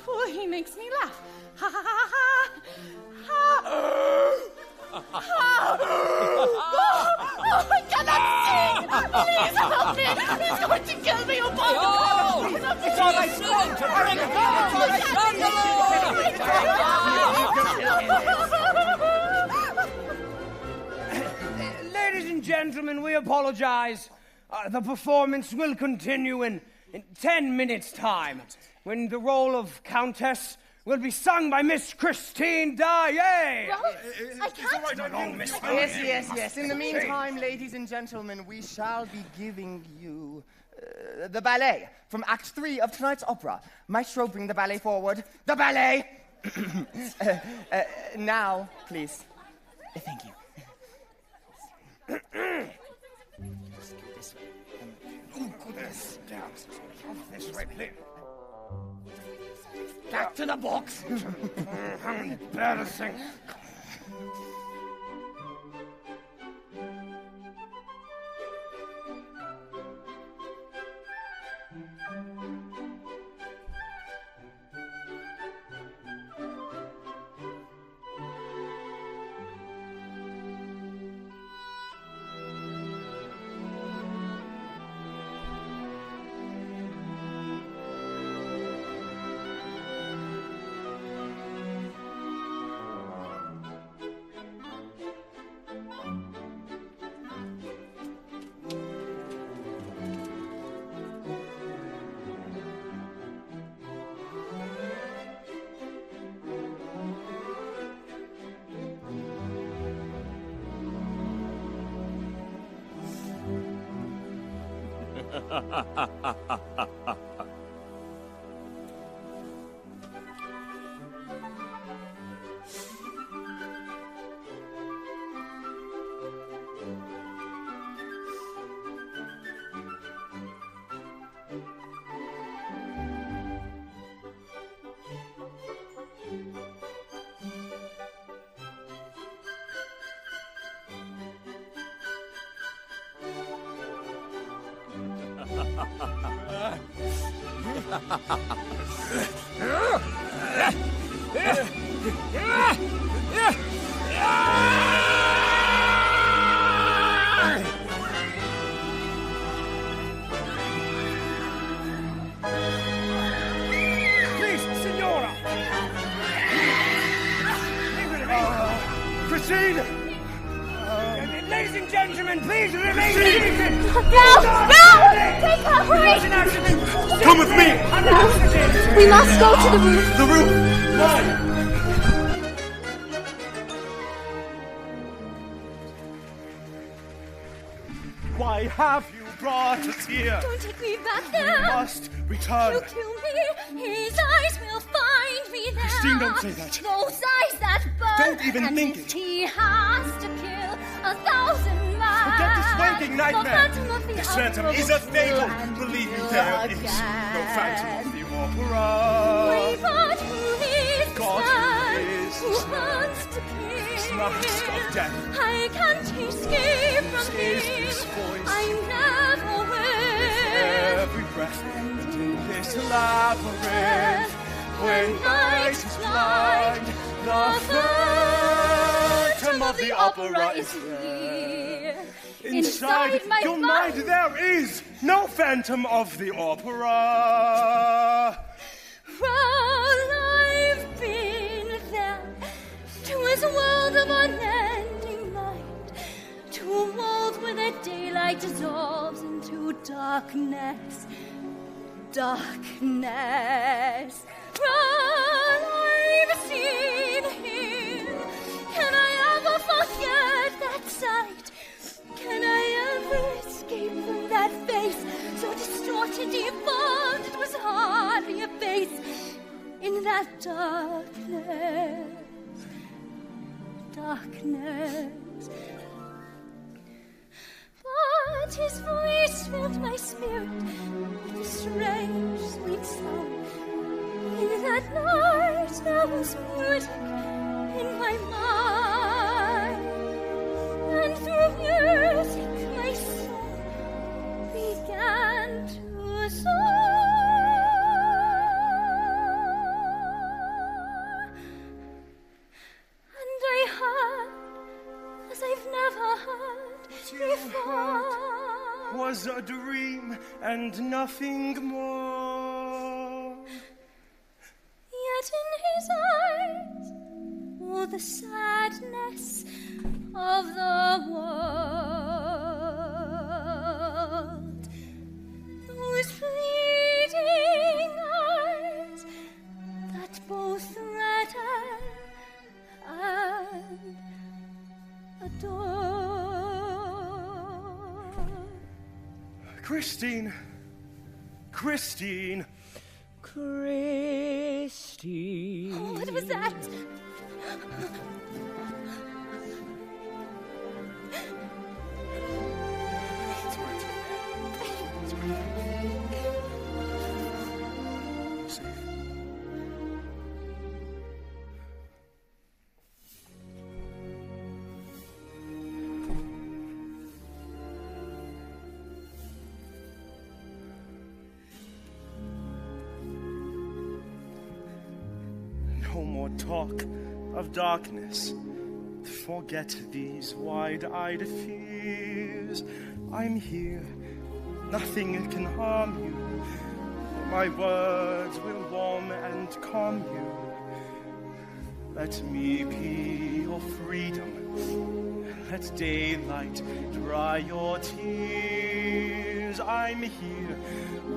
Speaker 3: fool, he makes me laugh. Ha ha ha ha. Ha. Oh, I cannot sing! Please help me! He's going to kill me, oh boy!
Speaker 13: It's all right, son!
Speaker 9: Ladies and gentlemen, we apologize. The performance will continue in 10 minutes' time, when the role of Countess will be sung by Miss Christine Daae.
Speaker 11: I can't.
Speaker 8: Yes. In the meantime, ladies and gentlemen, we shall be giving you the ballet from Act 3 of tonight's opera. Maestro, bring the ballet forward. The ballet! Now, please. Thank you. Just go this way. Oh, goodness. Down. This way, please.
Speaker 9: Back to the box. Embarrassing. Please, Signora!
Speaker 2: Christine!
Speaker 9: Ladies and gentlemen, please remain
Speaker 2: Christine!
Speaker 9: seated!
Speaker 11: No! Take her,
Speaker 9: It was
Speaker 11: hurry!
Speaker 9: an accident!
Speaker 2: Come with me!
Speaker 9: An accident!
Speaker 11: We must go to the roof.
Speaker 2: The roof! Why? Why have you brought us here?
Speaker 11: Don't take me back
Speaker 2: You
Speaker 11: there.
Speaker 2: must return.
Speaker 11: You kill me, his eyes will find me there.
Speaker 2: Christine, don't say that.
Speaker 11: Those eyes that burn.
Speaker 2: Don't even
Speaker 11: and
Speaker 2: think
Speaker 11: if
Speaker 2: it.
Speaker 11: He has to kill 1,000 men.
Speaker 2: Forget this wanking nightmare.
Speaker 11: The phantom of the
Speaker 2: This
Speaker 11: opera
Speaker 2: phantom is a
Speaker 11: will
Speaker 2: fable.
Speaker 11: land
Speaker 2: Believe me,
Speaker 11: you
Speaker 2: there is
Speaker 11: again.
Speaker 2: no phantom of the opera.
Speaker 11: Wait, but who is this
Speaker 2: God,
Speaker 11: man
Speaker 2: who is
Speaker 11: who
Speaker 2: this man?
Speaker 11: wants to kill?
Speaker 2: This mask of death.
Speaker 11: I can't escape from
Speaker 2: Is
Speaker 11: him.
Speaker 2: this voice?
Speaker 11: I never will.
Speaker 2: Every breath in this labyrinth. When night is blind, the phantom of the opera is
Speaker 11: here.
Speaker 2: inside your mind. There is no phantom of the opera.
Speaker 11: Well, I've been there to his world of unending light, to a world where the daylight dissolves into darkness. Darkness. Well, I've seen him. Can I ever forget that sight? Can I ever escape from that face so distorted, deformed, it was hardly a face in that darkness, darkness. But his voice filled my spirit with a strange, sweet song. In that night there was music in my mind, and through music my soul began to soar. And I heard, as I've never heard before,
Speaker 2: Was a dream and nothing more.
Speaker 11: yet in his eyes all the sadness of the world. Those pleading eyes that both threaten and adore.
Speaker 2: Christine. Christine.
Speaker 13: Christine.
Speaker 11: Oh, what was that?
Speaker 2: No more talk of darkness. Forget these wide-eyed fears. I'm here. Nothing can harm you. My words will warm and calm you. Let me be your freedom. Let daylight dry your tears. I'm here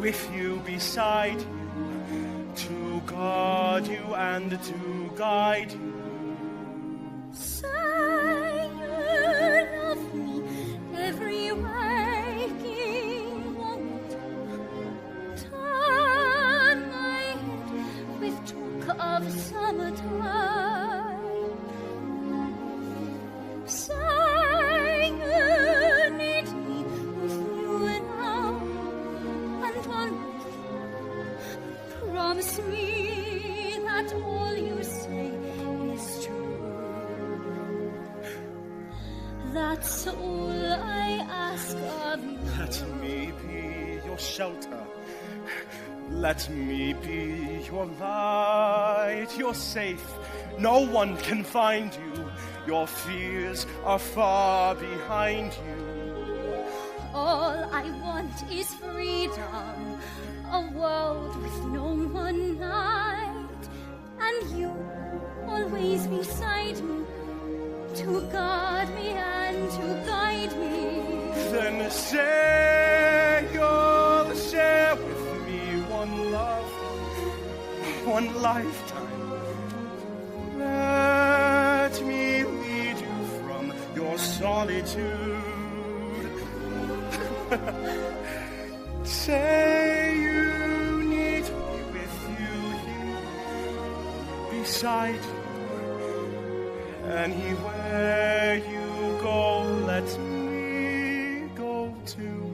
Speaker 2: with you, beside you, to guard you and to guide you.
Speaker 11: Say you love me every waking moment. promise me that all you say is true. That's all I ask of you.
Speaker 2: Let me be your shelter. Let me be your light. You're safe. No one can find you. Your fears are far behind you.
Speaker 11: All I want is freedom, a world with no one night, and you always beside me, to guard me and to guide me.
Speaker 2: Then say you'll share with me one love, one lifetime. Let me lead you from your solitude. Say you need me with you here, beside you. Anywhere you go, let me go too.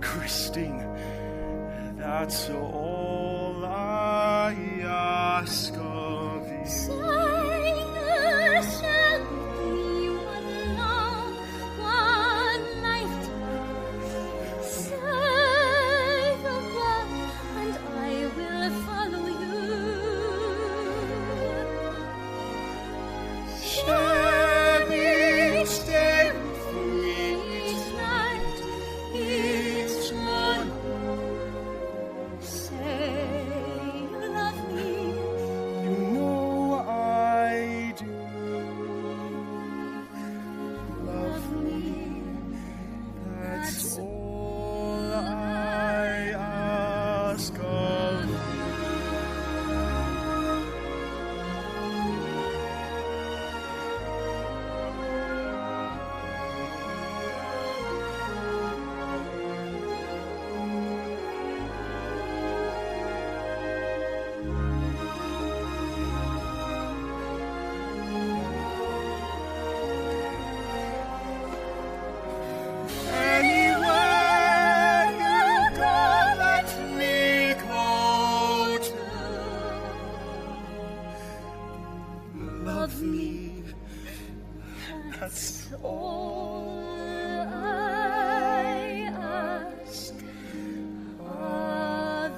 Speaker 2: Christine, that's all I ask of you.
Speaker 11: Say shall be one love, one lifetime. Say the word, and I will follow you.
Speaker 2: Shall you stay with me
Speaker 11: each night, each morning? Say you love me.
Speaker 2: You know I do. Love me. That's all I ask of you. Anywhere you go, let me go too. Love me. That's all
Speaker 11: I ask of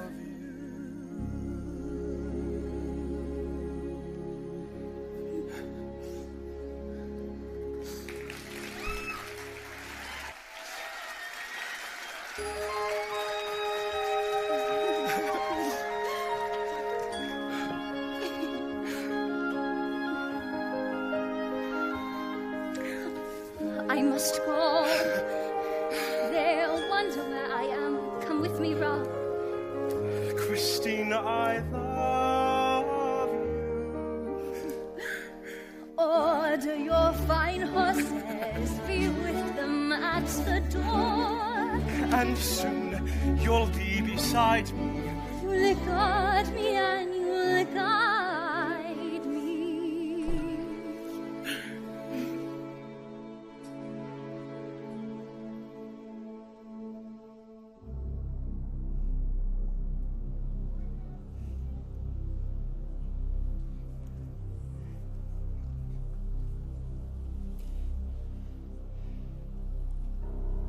Speaker 11: I must go. They'll wonder where I am. Come with me, Rob.
Speaker 2: Christine, I love you.
Speaker 11: Order your fine horses, be with them at the door.
Speaker 2: And soon you'll be beside me.
Speaker 11: You'll guard me and you'll guide me.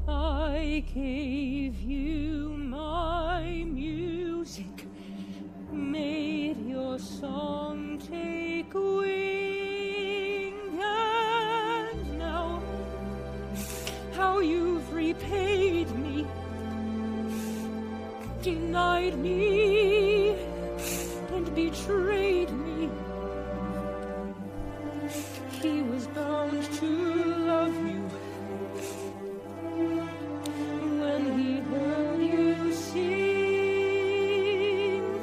Speaker 15: I gave you my music, made your song take wing, and now how you've repaid me, denied me, and betrayed me. He was bound to love you. When he heard you sing,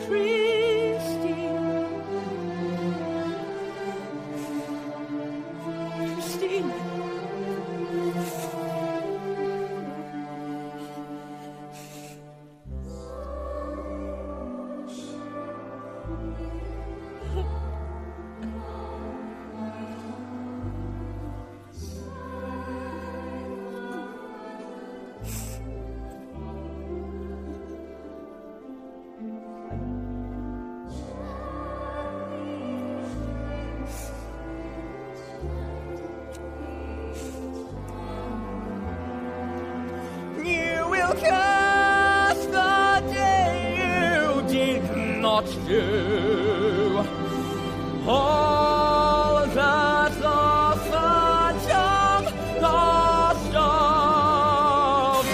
Speaker 15: Christine, Christine,
Speaker 13: curse the day you did not do all that the phantom lost of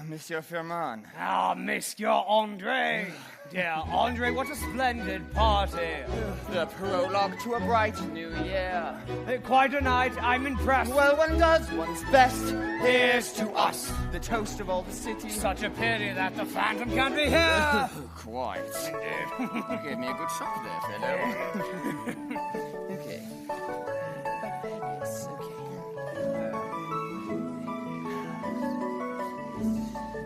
Speaker 8: Monsieur Firmin.
Speaker 9: Ah, Monsieur Andre. Dear Andre, what a splendid party.
Speaker 8: The prologue to a bright new year.
Speaker 9: Quite a night, I'm impressed.
Speaker 8: Well, one does one's best. Here's to us, the toast of all the city.
Speaker 9: Such a pity that the Phantom can't be here.
Speaker 8: Quite.
Speaker 9: Indeed.
Speaker 8: You gave me a good shock there, fellow. Okay. Yes, okay.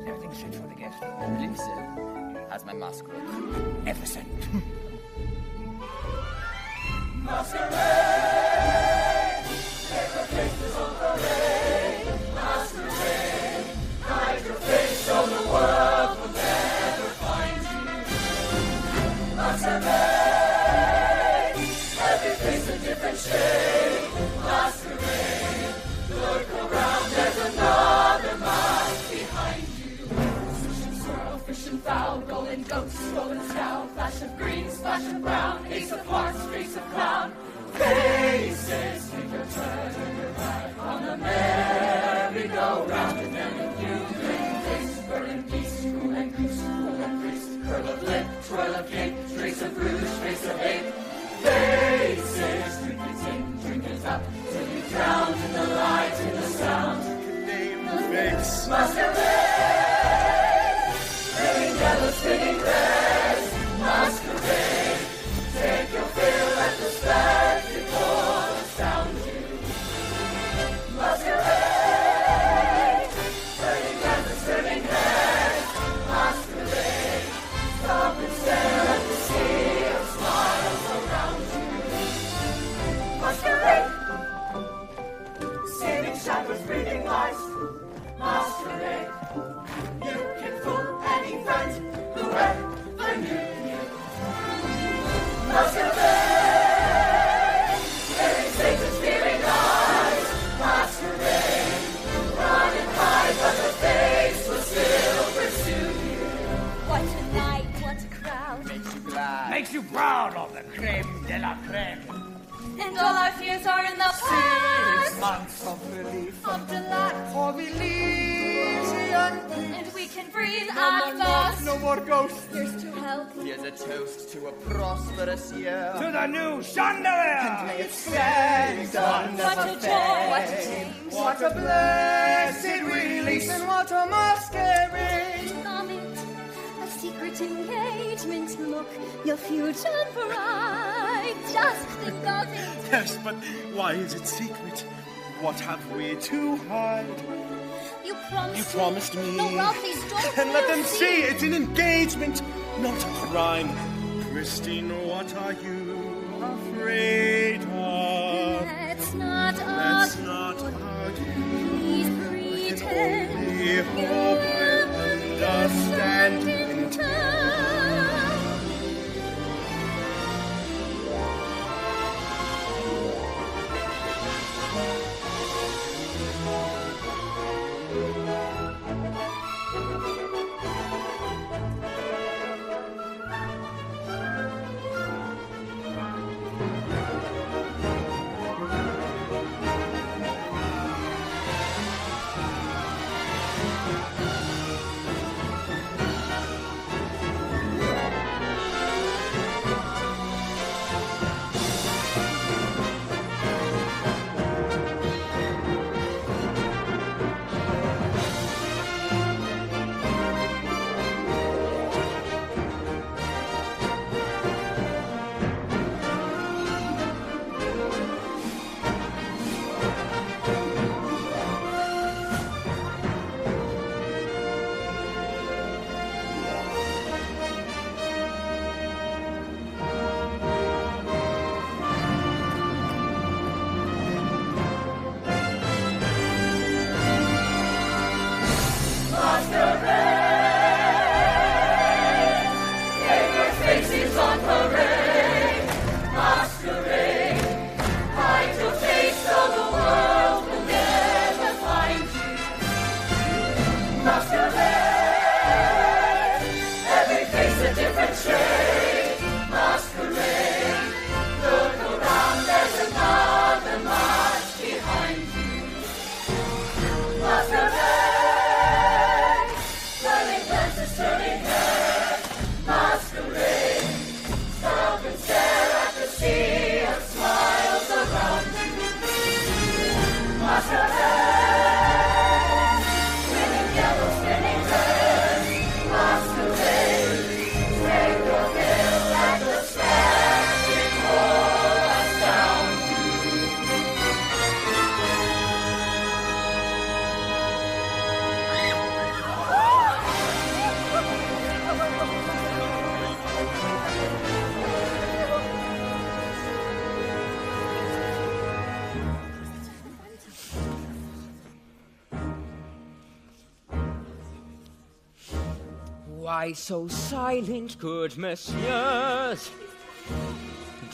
Speaker 9: Everything's fit for the guest.
Speaker 8: I believe so. How's my mask look?
Speaker 9: Magnificent.
Speaker 13: Masquerade! Paper faces on parade. Masquerade! Hide your face so the world will never find you. Masquerade! Every face a different shade. Masquerade! Look around, there's another mask behind you. Swish and swirl, fish and fowl, golden ghosts, golden scowl, flash of green, splash of brown, ace of hearts, face of clown. Faces, take your turn and your back on the merry-go-round, and then a new face, burning peace, cool and goose, cool and priest, curl of lip, twirl of cape, trace of rouge, face of ape. Faces, drink it in, drink it up, till you drown in the light, in the sound. Name face. Masquerade, spinning yellow, spinning red. Masquerade, take your fill at the spectacle astound you. Masquerade, turning glances, turning heads. Masquerade, stop and stare at the sea of smiles around you. Masquerade, seeming shadows, breathing lights. Masquerade, you can fool any friend who ever knew you. Masquerade, staring Satan's fearing eyes. Masquerade, run and hide, but the face will still pursue you.
Speaker 11: What a night, what a crowd.
Speaker 8: Makes you glad.
Speaker 9: Makes you proud of the creme de la creme.
Speaker 11: And all our fears are in the past.
Speaker 9: 6 months
Speaker 8: Of relief,
Speaker 11: Of delight.
Speaker 8: of Elysian.
Speaker 11: And we can breathe
Speaker 9: No more
Speaker 11: at
Speaker 9: loss,
Speaker 11: last.
Speaker 9: no more ghosts.
Speaker 11: Here's to health.
Speaker 8: Here's a toast to a prosperous year.
Speaker 9: To the new chandelier.
Speaker 8: May it stand on
Speaker 11: What a joy, what a change.
Speaker 8: What a blessed release and what a masquerade.
Speaker 11: Vomit, a secret engagement. Look, your future bright. Just think of it.
Speaker 2: Yes, but why is it secret? What have we to hide?
Speaker 11: You promised,
Speaker 2: You promised me.
Speaker 11: No, Ralph, please don't.
Speaker 2: And let them
Speaker 11: you
Speaker 2: see it's an engagement, not a crime. Christine, what are you afraid of?
Speaker 11: Let's not
Speaker 2: Let's
Speaker 11: argue.
Speaker 2: not argue.
Speaker 11: Please pretend
Speaker 2: We hope I understand in time.
Speaker 13: Why so silent, good messieurs?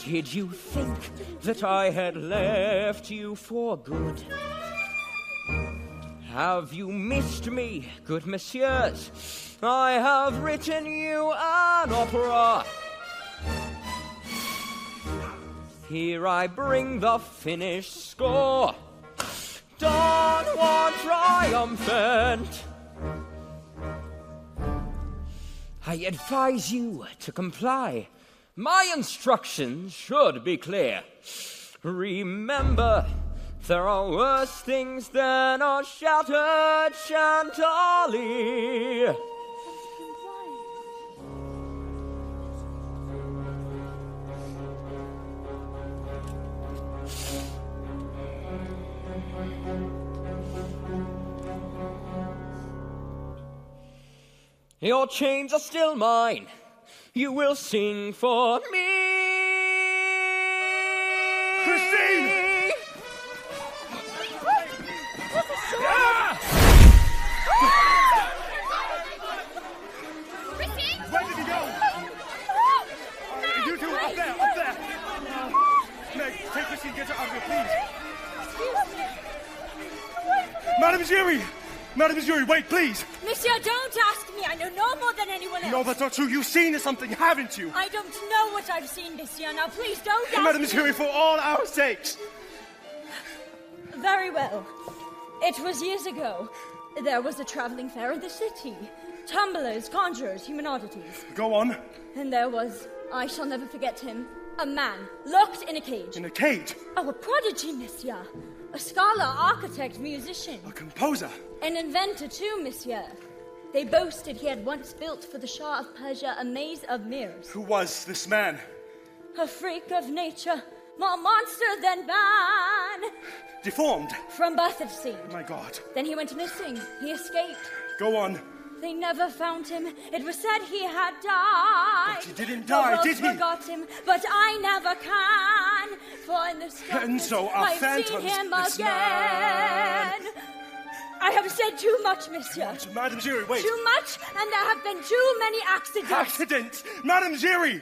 Speaker 13: Did you think that I had left you for good? Have you missed me, good messieurs? I have written you an opera. Here I bring the finished score. Don Juan triumphant. I advise you to comply. My instructions should be clear. Remember, there are worse things than a shattered Chantilly. Your chains are still mine. You will sing for me.
Speaker 2: Christine!
Speaker 12: Christine?
Speaker 2: Where did he go? You two, up there, up there. Meg, take Christine, get her out of here, please. Madame Giry! Madame Giry, wait, please!
Speaker 10: Monsieur, don't ask me. I know no more than anyone else.
Speaker 2: No, that's not true. You've seen something, haven't you?
Speaker 10: I don't know what I've seen, Monsieur. Now, please don't ask
Speaker 2: Madame
Speaker 10: me.
Speaker 2: Giry, for all our sakes!
Speaker 10: Very well. It was years ago. There was a traveling fair in the city. Tumblers, conjurers, human oddities.
Speaker 2: Go on.
Speaker 10: And there was, I shall never forget him, a man locked in a cage.
Speaker 2: In a cage?
Speaker 10: Oh, a prodigy, Monsieur. A scholar, architect, musician.
Speaker 2: A composer?
Speaker 10: An inventor too, Monsieur. They boasted he had once built for the Shah of Persia a maze of mirrors.
Speaker 2: Who was this man?
Speaker 10: A freak of nature, more monster than man.
Speaker 2: Deformed?
Speaker 10: From birth it seemed.
Speaker 2: My God.
Speaker 10: Then he went missing. He escaped.
Speaker 2: Go on.
Speaker 10: They never found him. It was said he had died.
Speaker 2: But he didn't die, did he?
Speaker 10: I forgot him, but I never can. For in this
Speaker 2: And so our
Speaker 10: I've
Speaker 2: phantoms,
Speaker 10: seen him
Speaker 2: this
Speaker 10: again.
Speaker 2: man.
Speaker 10: I have said too much, Monsieur.
Speaker 2: Madame Giry, wait.
Speaker 10: Too much, and there have been too many accidents.
Speaker 2: Accidents! Madame Giry!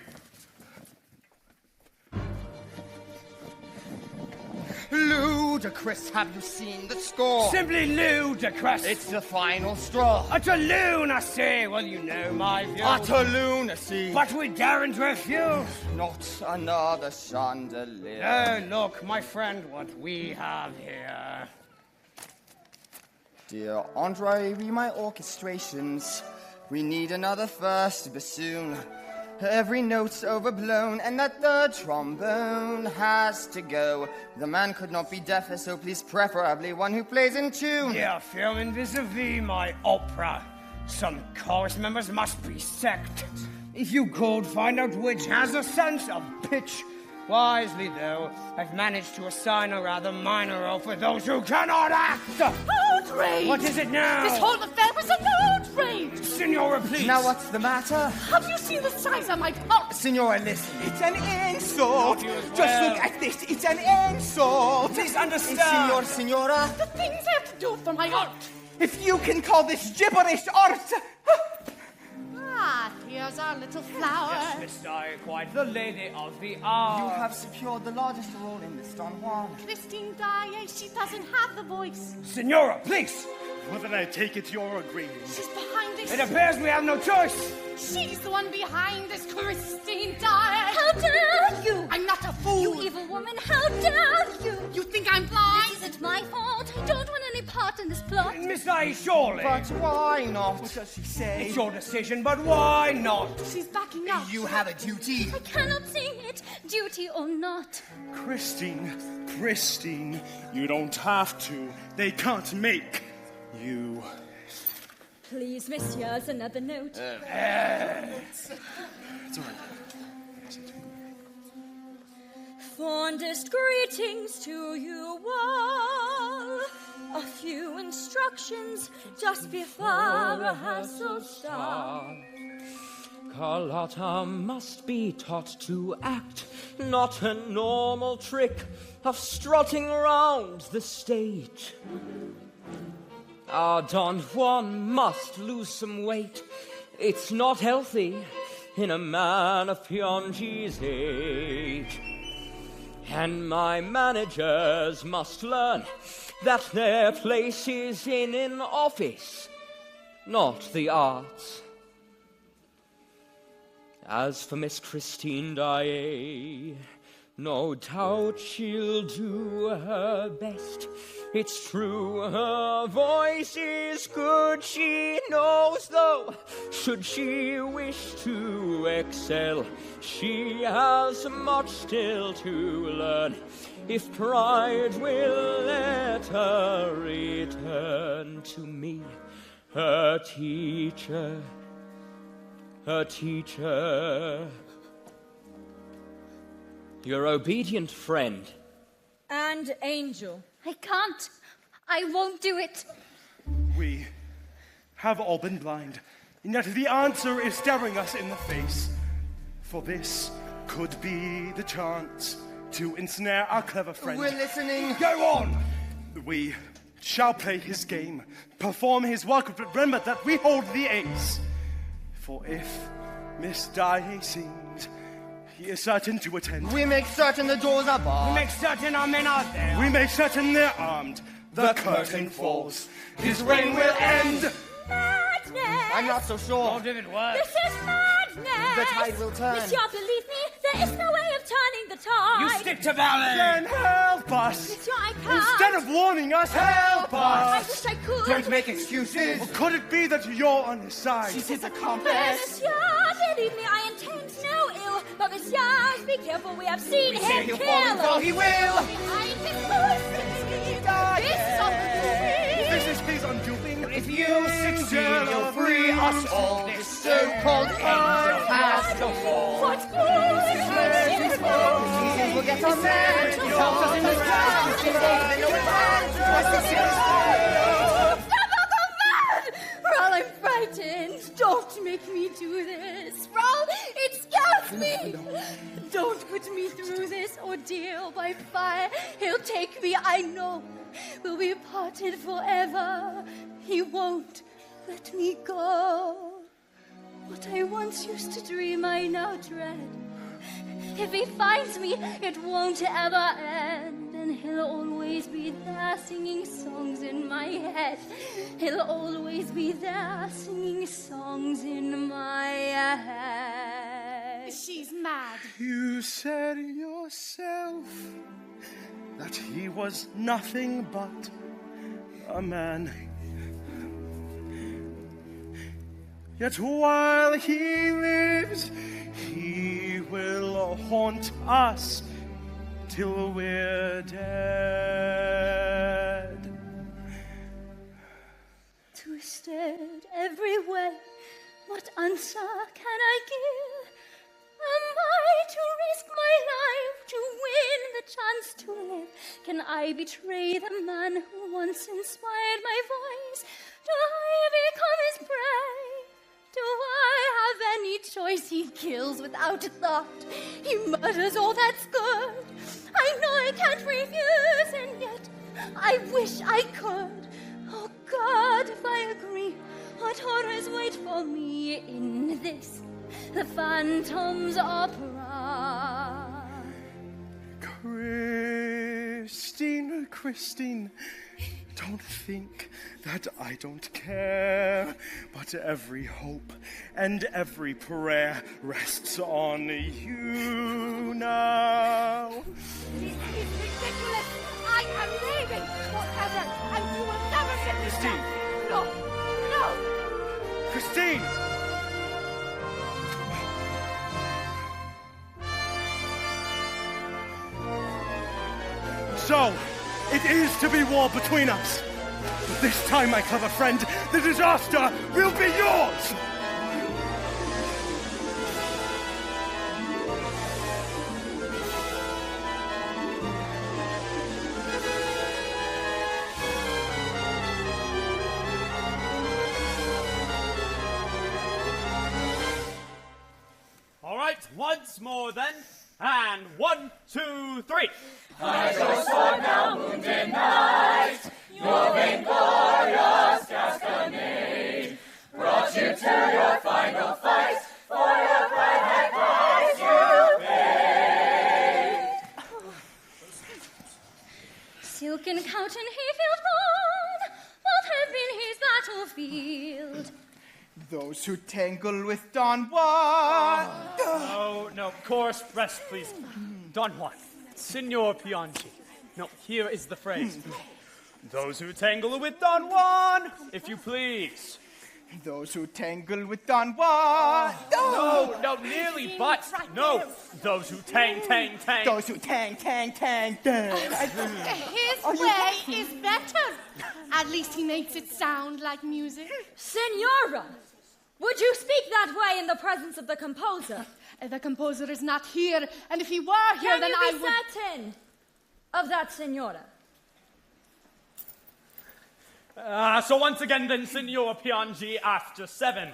Speaker 8: Ludicrous, have you seen the score?
Speaker 9: Simply ludicrous.
Speaker 8: It's the final straw.
Speaker 9: Utter lunacy. Well, you know my view.
Speaker 8: Utter lunacy.
Speaker 9: But we daren't refuse.
Speaker 8: Not another chandelier.
Speaker 9: Oh, look, my friend, what we have here.
Speaker 8: Dear Andre, read my orchestrations. We need another first bassoon. Every note's overblown, and that the trombone has to go. The man could not be deafer, so please preferably one who plays in tune.
Speaker 9: Dear film vis-a-vis my opera. Some chorus members must be sacked. If you could find out which has a sense of pitch. Wisely, though, I've managed to assign a rather minor role for those who cannot act.
Speaker 3: Outrage!
Speaker 9: What is it now?
Speaker 3: This whole affair was an outrage!
Speaker 9: Signora, please.
Speaker 8: Now what's the matter?
Speaker 3: Have you seen the size of my pulse?
Speaker 8: Signora, listen.
Speaker 5: It's an insult.
Speaker 9: Not you as
Speaker 5: Just
Speaker 9: well.
Speaker 5: look at this. It's an insult.
Speaker 9: Please understand.
Speaker 8: Signora.
Speaker 3: The things I have to do for my art.
Speaker 5: If you can call this gibberish art.
Speaker 3: Ah, here's our little flower.
Speaker 9: Yes, Miss I, quite the lady of the hour.
Speaker 8: You have secured the largest role in this, Don Juan.
Speaker 3: Christine Daae, she doesn't have the voice.
Speaker 9: Signora, please.
Speaker 2: Well, then I take it you're agreeing.
Speaker 3: She's behind this.
Speaker 9: It appears we have no choice.
Speaker 3: She's the one behind this Christine Daae.
Speaker 10: How dare you!
Speaker 3: I'm not a fool.
Speaker 10: You evil woman, how dare you!
Speaker 3: You think I'm blind?
Speaker 10: This isn't my fault. I don't want any part in this plot.
Speaker 9: Miss I, surely.
Speaker 8: But why not?
Speaker 5: What does she say?
Speaker 9: It's your decision, but why not?
Speaker 3: She's backing up.
Speaker 8: You have a duty.
Speaker 10: I cannot sing it, duty or not.
Speaker 2: Christine, you don't have to. They can't make you.
Speaker 10: Please, messieurs, another note.
Speaker 2: It's all right.
Speaker 10: Fondest greetings to you all. A few instructions just before rehearsal start.
Speaker 13: Carlotta must be taught to act, not a normal trick of strutting round the stage. Our Don Juan must lose some weight It's not healthy in a man of Pionji's age. And my managers must learn that their place is in an office, not the arts. As for Miss Christine Daae, no doubt she'll do her best. It's true, her voice is good, she knows though, should she wish to excel, she has much still to learn, if pride will let her return to me, her teacher, your obedient friend.
Speaker 10: And Angel.
Speaker 11: I can't. I won't do it.
Speaker 2: We have all been blind, and yet the answer is staring us in the face. For this could be the chance to ensnare our clever friend.
Speaker 8: We're listening.
Speaker 2: Go on! We shall play his game, perform his work, but remember that we hold the ace. For if Miss Daae sings, he is certain to attend.
Speaker 8: We make certain the doors are barred.
Speaker 9: We make certain our men are there.
Speaker 2: We make certain they're armed. The curtain falls. His reign will end.
Speaker 10: Madness!
Speaker 8: I'm not so sure.
Speaker 9: Oh, did it work?
Speaker 10: This is madness!
Speaker 8: The tide will turn.
Speaker 10: Monsieur, believe me, there is no way of turning the tide.
Speaker 9: You stick to ballet.
Speaker 2: Then help us.
Speaker 10: Monsieur, I can't.
Speaker 2: Instead of warning us, help
Speaker 10: I
Speaker 2: us.
Speaker 10: wish I could.
Speaker 8: Don't make excuses.
Speaker 2: Or could it be that you're on his side?
Speaker 8: She's his
Speaker 10: But
Speaker 8: accomplice.
Speaker 10: Monsieur, believe me, I intend no ill. But Monsieur, be careful, we have seen him
Speaker 8: He'll
Speaker 10: kill.
Speaker 8: fall and fall, he will.
Speaker 10: Behind his mercy, this undoing.
Speaker 2: This is his undoing.
Speaker 8: If you succeed, you'll free us all. This so-called angel has to fall.
Speaker 10: What good?
Speaker 8: Jesus will get on there. He helps us in this class. He's over no
Speaker 3: Raoul, I'm frightened. Don't make me do this. Raoul, it scares me. Don't put me through this ordeal by fire. He'll take me, I know. We'll be parted forever. He won't let me go. What I once used to dream, I now dread. If he finds me, it won't ever end. And he'll always be there singing songs in my head. He'll always be there singing songs in my head.
Speaker 11: She's mad.
Speaker 2: You said yourself that he was nothing but a man. Yet while he lives, he will haunt us till we're dead.
Speaker 3: Twisted every way, what answer can I give? Am I to risk my life to win the chance to live? Can I betray the man who once inspired my voice? Do I become his prey? Do I have any choice? He kills without a thought. He murders all that's good. I know I can't refuse, and yet I wish I could. Oh God, if I agree, what horrors wait for me in this, the Phantom's Opera?
Speaker 2: Christine, don't think that I don't care, but every hope and every prayer rests on you now.
Speaker 3: This is ridiculous. I am leaving forever, and you will never get me
Speaker 2: Christine.
Speaker 3: back. No, no.
Speaker 2: Christine! So, it is to be war between us. But this time, my clever friend, the disaster will be yours!
Speaker 7: All right, once more then. And 1, 2, 3.
Speaker 16: I shall sword now, moonlit night, your vain glorious gasconade brought you to your final fight, for your pride that price you paid.
Speaker 11: Silken couch and hayfield lawn, what have been his battlefield?
Speaker 5: Those who tangle with Don Juan.
Speaker 6: No, chorus, rest, please. Don Juan, Signor Pianchi. No, here is the phrase. Those who tangle with Don Juan, if you please.
Speaker 5: Those who tangle with Don Juan.
Speaker 6: No, nearly, but no. Those who tang.
Speaker 5: Those who tang.
Speaker 3: His way is better. At least he makes it sound like music.
Speaker 10: Senora, would you speak that way in the presence of the composer?
Speaker 3: The composer is not here, and if he were here, then I would...
Speaker 10: Can you be certain of that, Senora?
Speaker 6: So once again then, Signor Pianchi, after 7.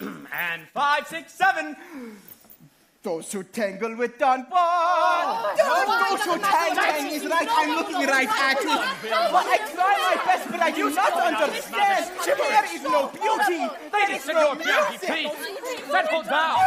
Speaker 6: And 5, 6, 7.
Speaker 5: Those who tangle with Don Juan. Those who tang is right. I'm looking right at you. But I try my best, but I do not understand. There is no beauty. There is no
Speaker 6: Signor Pianchi,
Speaker 5: music.
Speaker 6: please. Settle down.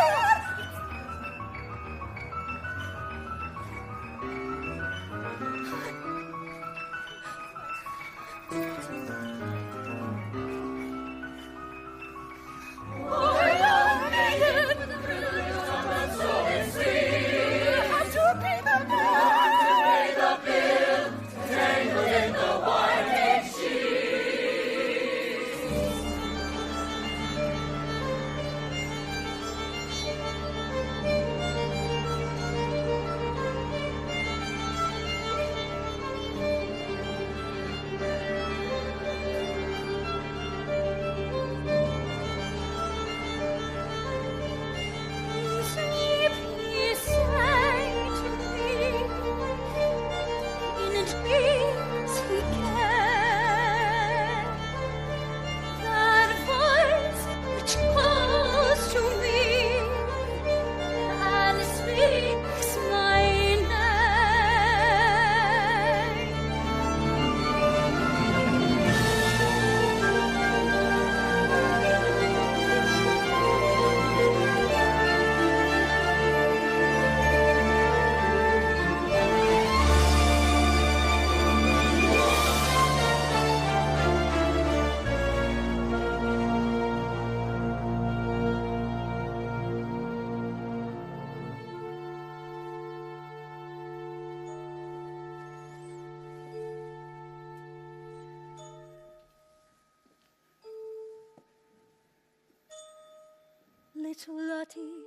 Speaker 11: Little Lottie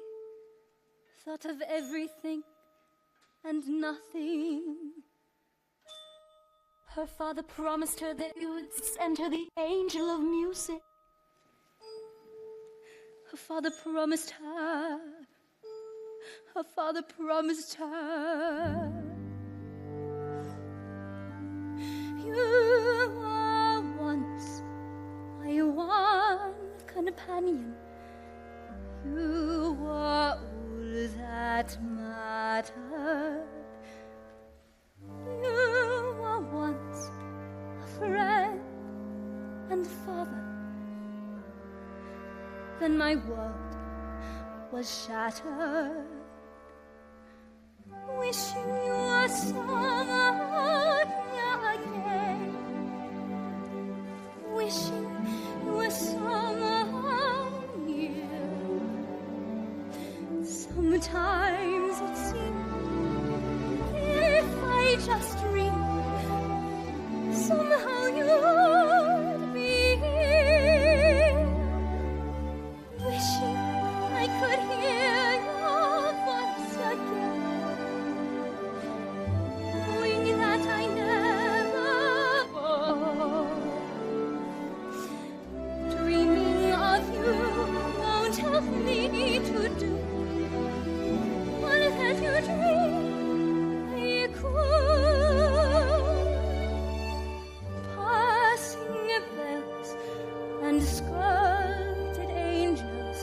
Speaker 11: thought of everything and nothing. Her father promised her that he would send her the angel of music. Her father promised her. Her father promised her. You were once my one companion. You were all that mattered. You were once a friend and father. Then my world was shattered. Wishing you were somewhere again. Wishing you were somewhere near. Sometimes it seems if I just dream, somehow you'd be here. Wishing I could hear your voice again, knowing that I never was. Dreaming of you won't help me to do what that you dream I could. Passing bells and skirted angels,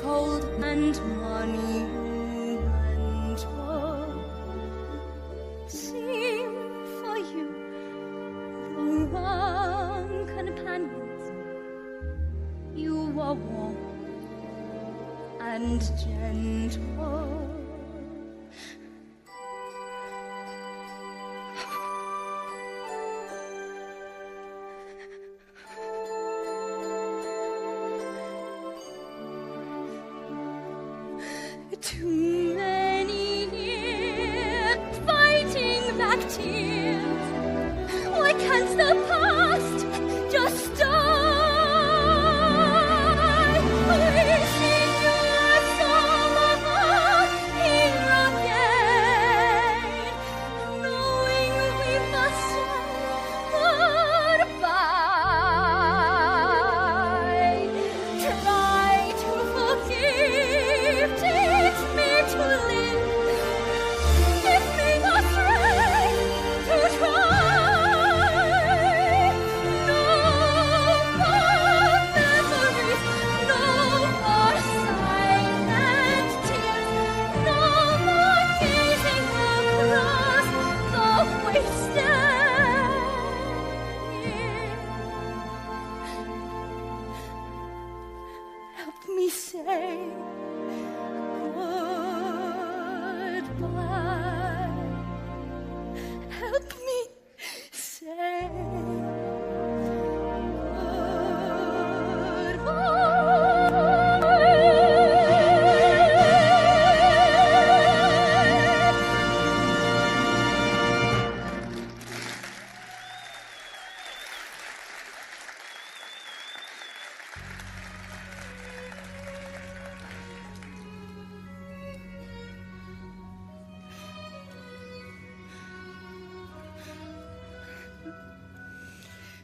Speaker 11: cold and money and woe, seem for you the wrong companions. You and gentle. Too many years fighting back tears. Why can't the past just die? Wishing your summer here again, knowing we must say goodbye. Try to forgive, teach me to live, give me the strength to try. No more memories, no more silent tears, no more gazing across the wasted years. Help me say goodbye. Help me say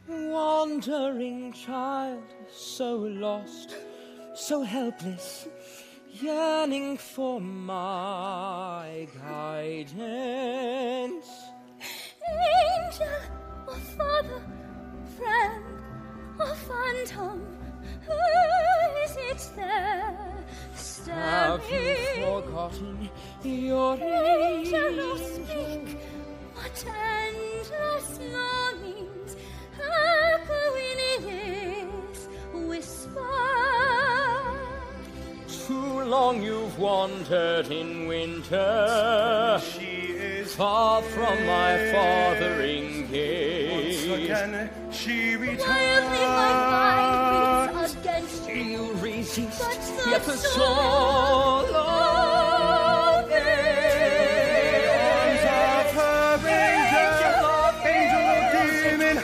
Speaker 13: Wandering child, so lost, so helpless, yearning for my guidance.
Speaker 11: Angel or father, friend or phantom, who is it there
Speaker 13: Have you
Speaker 11: standing?
Speaker 13: forgotten your
Speaker 11: Angel, oh,
Speaker 13: angel?
Speaker 11: speak, what endless longings echo in this whisper?
Speaker 13: Too long you've wandered in winter.
Speaker 2: She is
Speaker 13: far from my fathering gaze.
Speaker 2: once again she
Speaker 11: Wildly my mind beats against you.
Speaker 13: You resist,
Speaker 11: But the
Speaker 13: yet the
Speaker 11: soul
Speaker 13: soul of
Speaker 2: arms of her angel demon,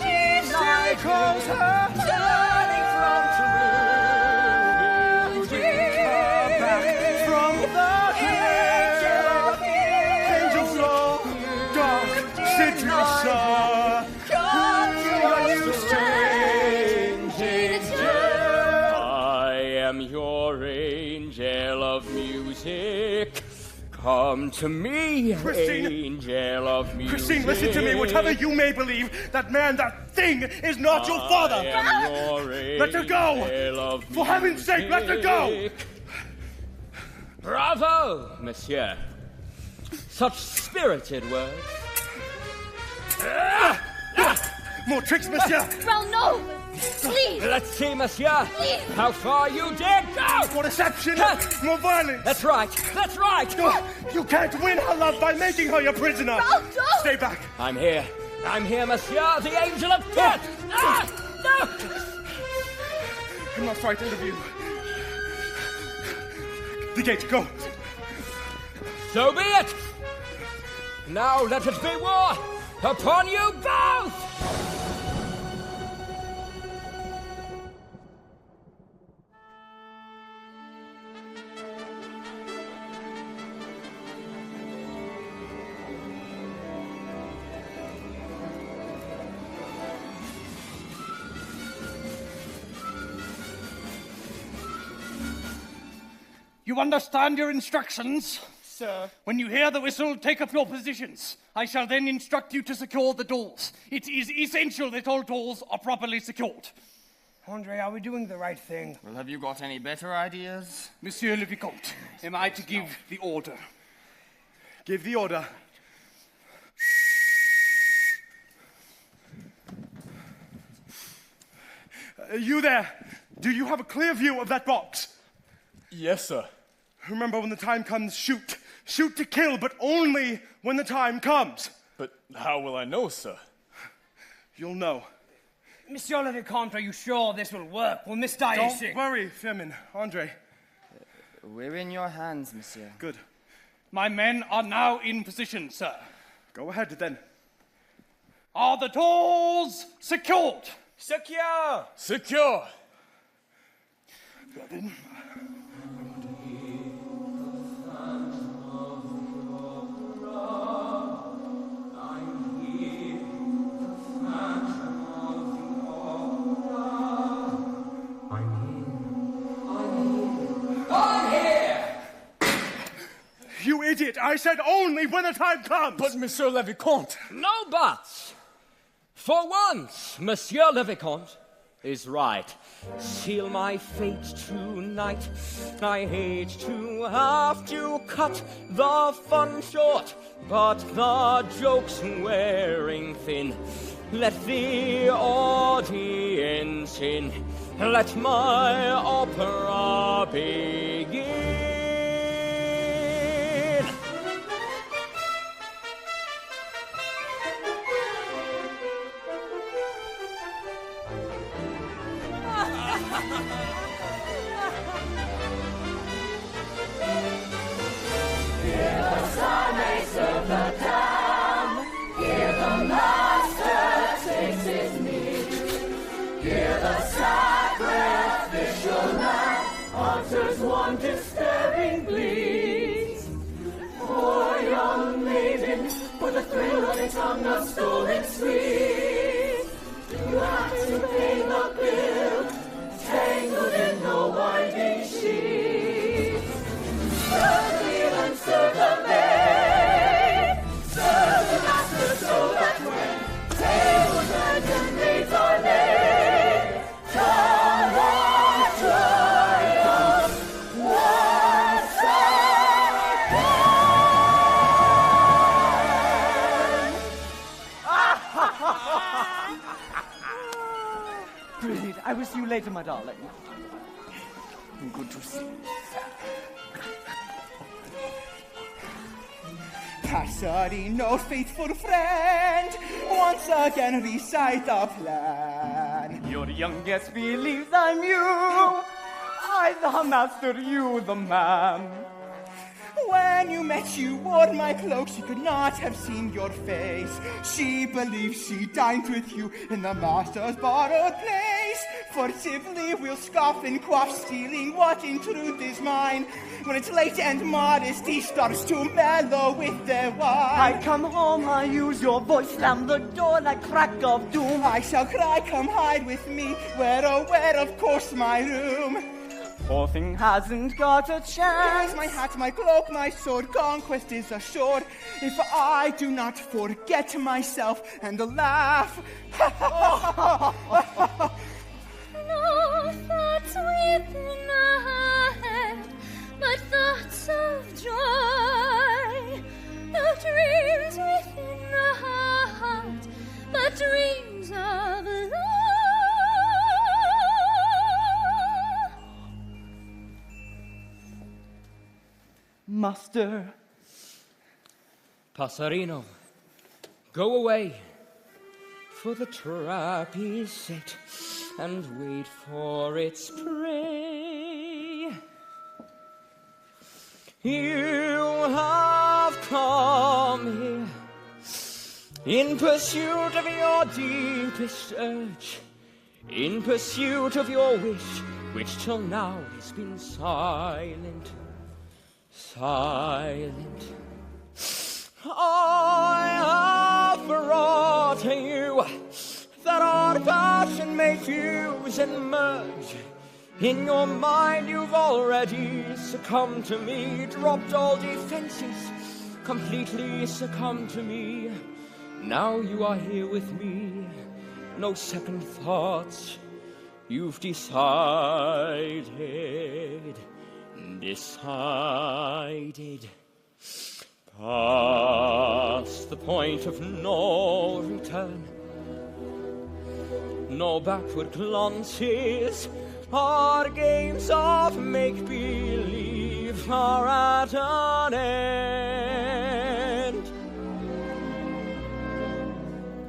Speaker 2: she calls her
Speaker 13: turning from true.
Speaker 2: bring her back from the grave. Angel flow, dark citrus
Speaker 13: Come to us, strange angel. I am your angel of music. Come to me,
Speaker 2: Christine.
Speaker 13: angel of music.
Speaker 2: Christine, listen to me. Whatever you may believe, that man, that thing, is not your father.
Speaker 13: I am your
Speaker 2: Let her go.
Speaker 13: angel of
Speaker 2: For heaven's sake, let her go.
Speaker 13: music. Bravo, monsieur. Such spirited words.
Speaker 2: More tricks, monsieur.
Speaker 11: Well, no! Please!
Speaker 13: Let's see, monsieur,
Speaker 11: Please.
Speaker 13: how far you dare go.
Speaker 2: More deception,
Speaker 13: Huh.
Speaker 2: more violence.
Speaker 13: That's right. That's right.
Speaker 2: No, you can't win her love by making her your prisoner.
Speaker 11: No, don't.
Speaker 2: Stay back.
Speaker 13: I'm here, monsieur, the angel of death. Ah! No!
Speaker 2: I'm not frightened of you. The gate, go.
Speaker 13: So be it. Now let it be war upon you both.
Speaker 6: You understand your instructions?
Speaker 2: Sir.
Speaker 6: When you hear the whistle, take up your positions. I shall then instruct you to secure the doors. It is essential that all doors are properly secured.
Speaker 9: Andre, are we doing the right thing?
Speaker 8: Well, have you got any better ideas?
Speaker 6: Monsieur le Vicomte, am I to give the order?
Speaker 2: Give the order. You there, do you have a clear view of that box?
Speaker 4: Yes, sir.
Speaker 2: Remember, when the time comes, shoot. Shoot to kill, but only when the time comes.
Speaker 4: But how will I know, sir?
Speaker 2: You'll know.
Speaker 9: Monsieur le Vicomte, are you sure this will work? Will Miss Daisy...
Speaker 2: Don't worry, Firmin. Andre.
Speaker 8: We're in your hands, monsieur.
Speaker 2: Good.
Speaker 6: My men are now in position, sir.
Speaker 2: Go ahead, then.
Speaker 6: Are the doors secured?
Speaker 13: Secure!
Speaker 4: Secure!
Speaker 2: You idiot! I said only when the time comes!
Speaker 4: But Monsieur le Vicomte...
Speaker 13: No buts! For once, Monsieur le Vicomte is right. Seal my fate tonight. I hate to have to cut the fun short, but the joke's wearing thin. Let the audience in. Let my opera begin.
Speaker 16: Here the master takes his knee. Here the sacrificial lamb utters one disturbing bleat. Poor young maiden, for the thrill of a tongue of stolen sweet. You have to pay the bill, tangled in the winding sheet. Serve the meal and serve the maid. Serve the master so that when tables turn and maids are laid, come on, triumph once again.
Speaker 14: Brilliant. I will see you later, my darling. Good to see you.
Speaker 5: Passarino's faithful friend once again recite the plan.
Speaker 14: Your youngest believes I'm you. I the master, you the man.
Speaker 5: When you met, you wore my cloak. She could not have seen your face. She believes she dined with you in the master's borrowed place. Furtively we'll scoff and quaff, stealing what in truth is mine. When it's late and modesty starts to mellow with the wine.
Speaker 14: I come home, I use your voice, slam the door like crack of doom.
Speaker 5: I shall cry, come hide with me, where, oh, where, of course, my room.
Speaker 14: Poor thing hasn't got a chance.
Speaker 5: My hat, my cloak, my sword, conquest is assured. If I do not forget myself and laugh.
Speaker 11: No thoughts within our head, but thoughts of joy. No dreams within our heart, but dreams of love.
Speaker 14: Master.
Speaker 13: Passarino, go away, for the trap is set, and wait for its prey. You have come here in pursuit of your deepest urge, in pursuit of your wish, which till now has been silent. Silent. I have brought to you that our passion may fuse and merge. In your mind you've already succumbed to me, dropped all defenses, completely succumbed to me. Now you are here with me, no second thoughts. You've decided. Past the point of no return, no backward glances, our games of make-believe are at an end.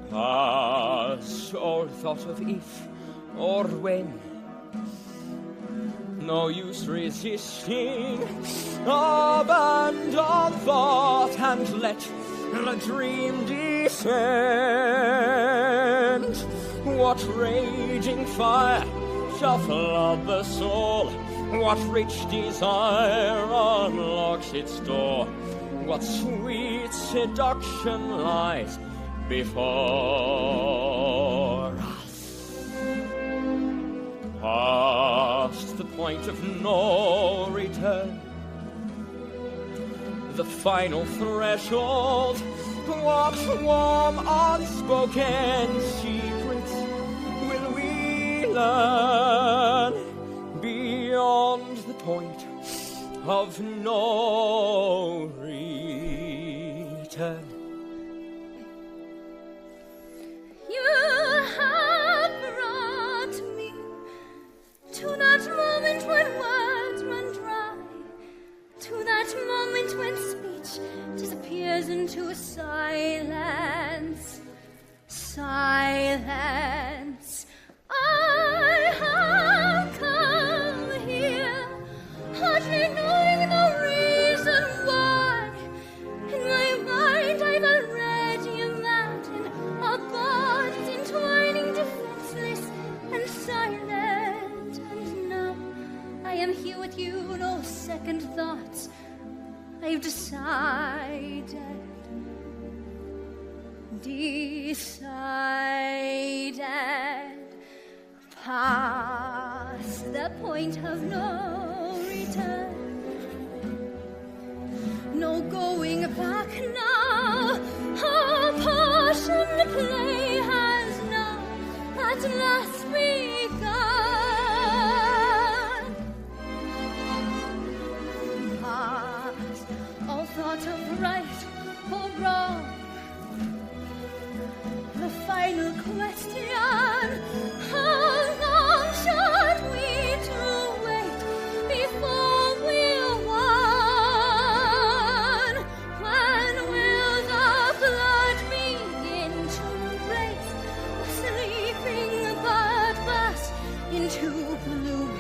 Speaker 13: Past or thought of if or when, no use resisting. Abandon thought and let the dream descend. What raging fire shall flood the soul? What rich desire unlocks its door? What sweet seduction lies before us? Past the point of no return, the final threshold. What warm unspoken secrets will we learn beyond the point of no return?
Speaker 11: You have brought me to that moment when words run dry, to that moment when speech disappears into a silence. Silence. I have come here, hardly knowing the reason why. In my mind I've already imagined our bodies entwining, defenseless and silent. And now I am here with you, no second thoughts. I've decided. Past the point of no return. No going back now. Our passion play has now at last begun. Past all thought of right or wrong. The final question: how long should we to wait before we're one? When will the blood begin to race? A sleeping bud burst into bloom.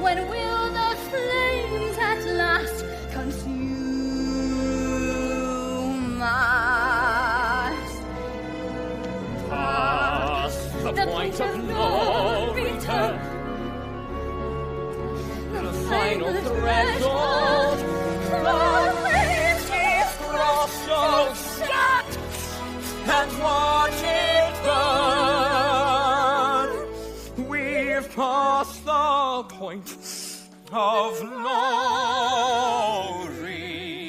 Speaker 11: When will the flames at last consume us?
Speaker 13: Past the point of no return, the final threshold. The flames is crossed, so stand and watch it burn. We've passed the point of no return.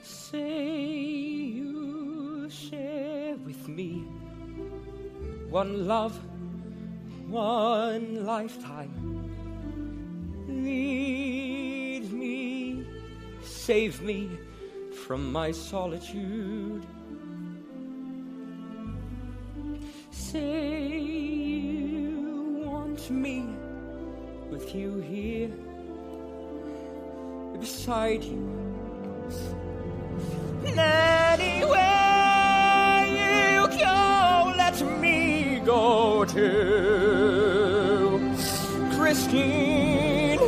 Speaker 13: Say you share with me one love, one lifetime. Lead me, save me from my solitude. Say you want me with you here, beside you. Anywhere you go, let me go too. Christine,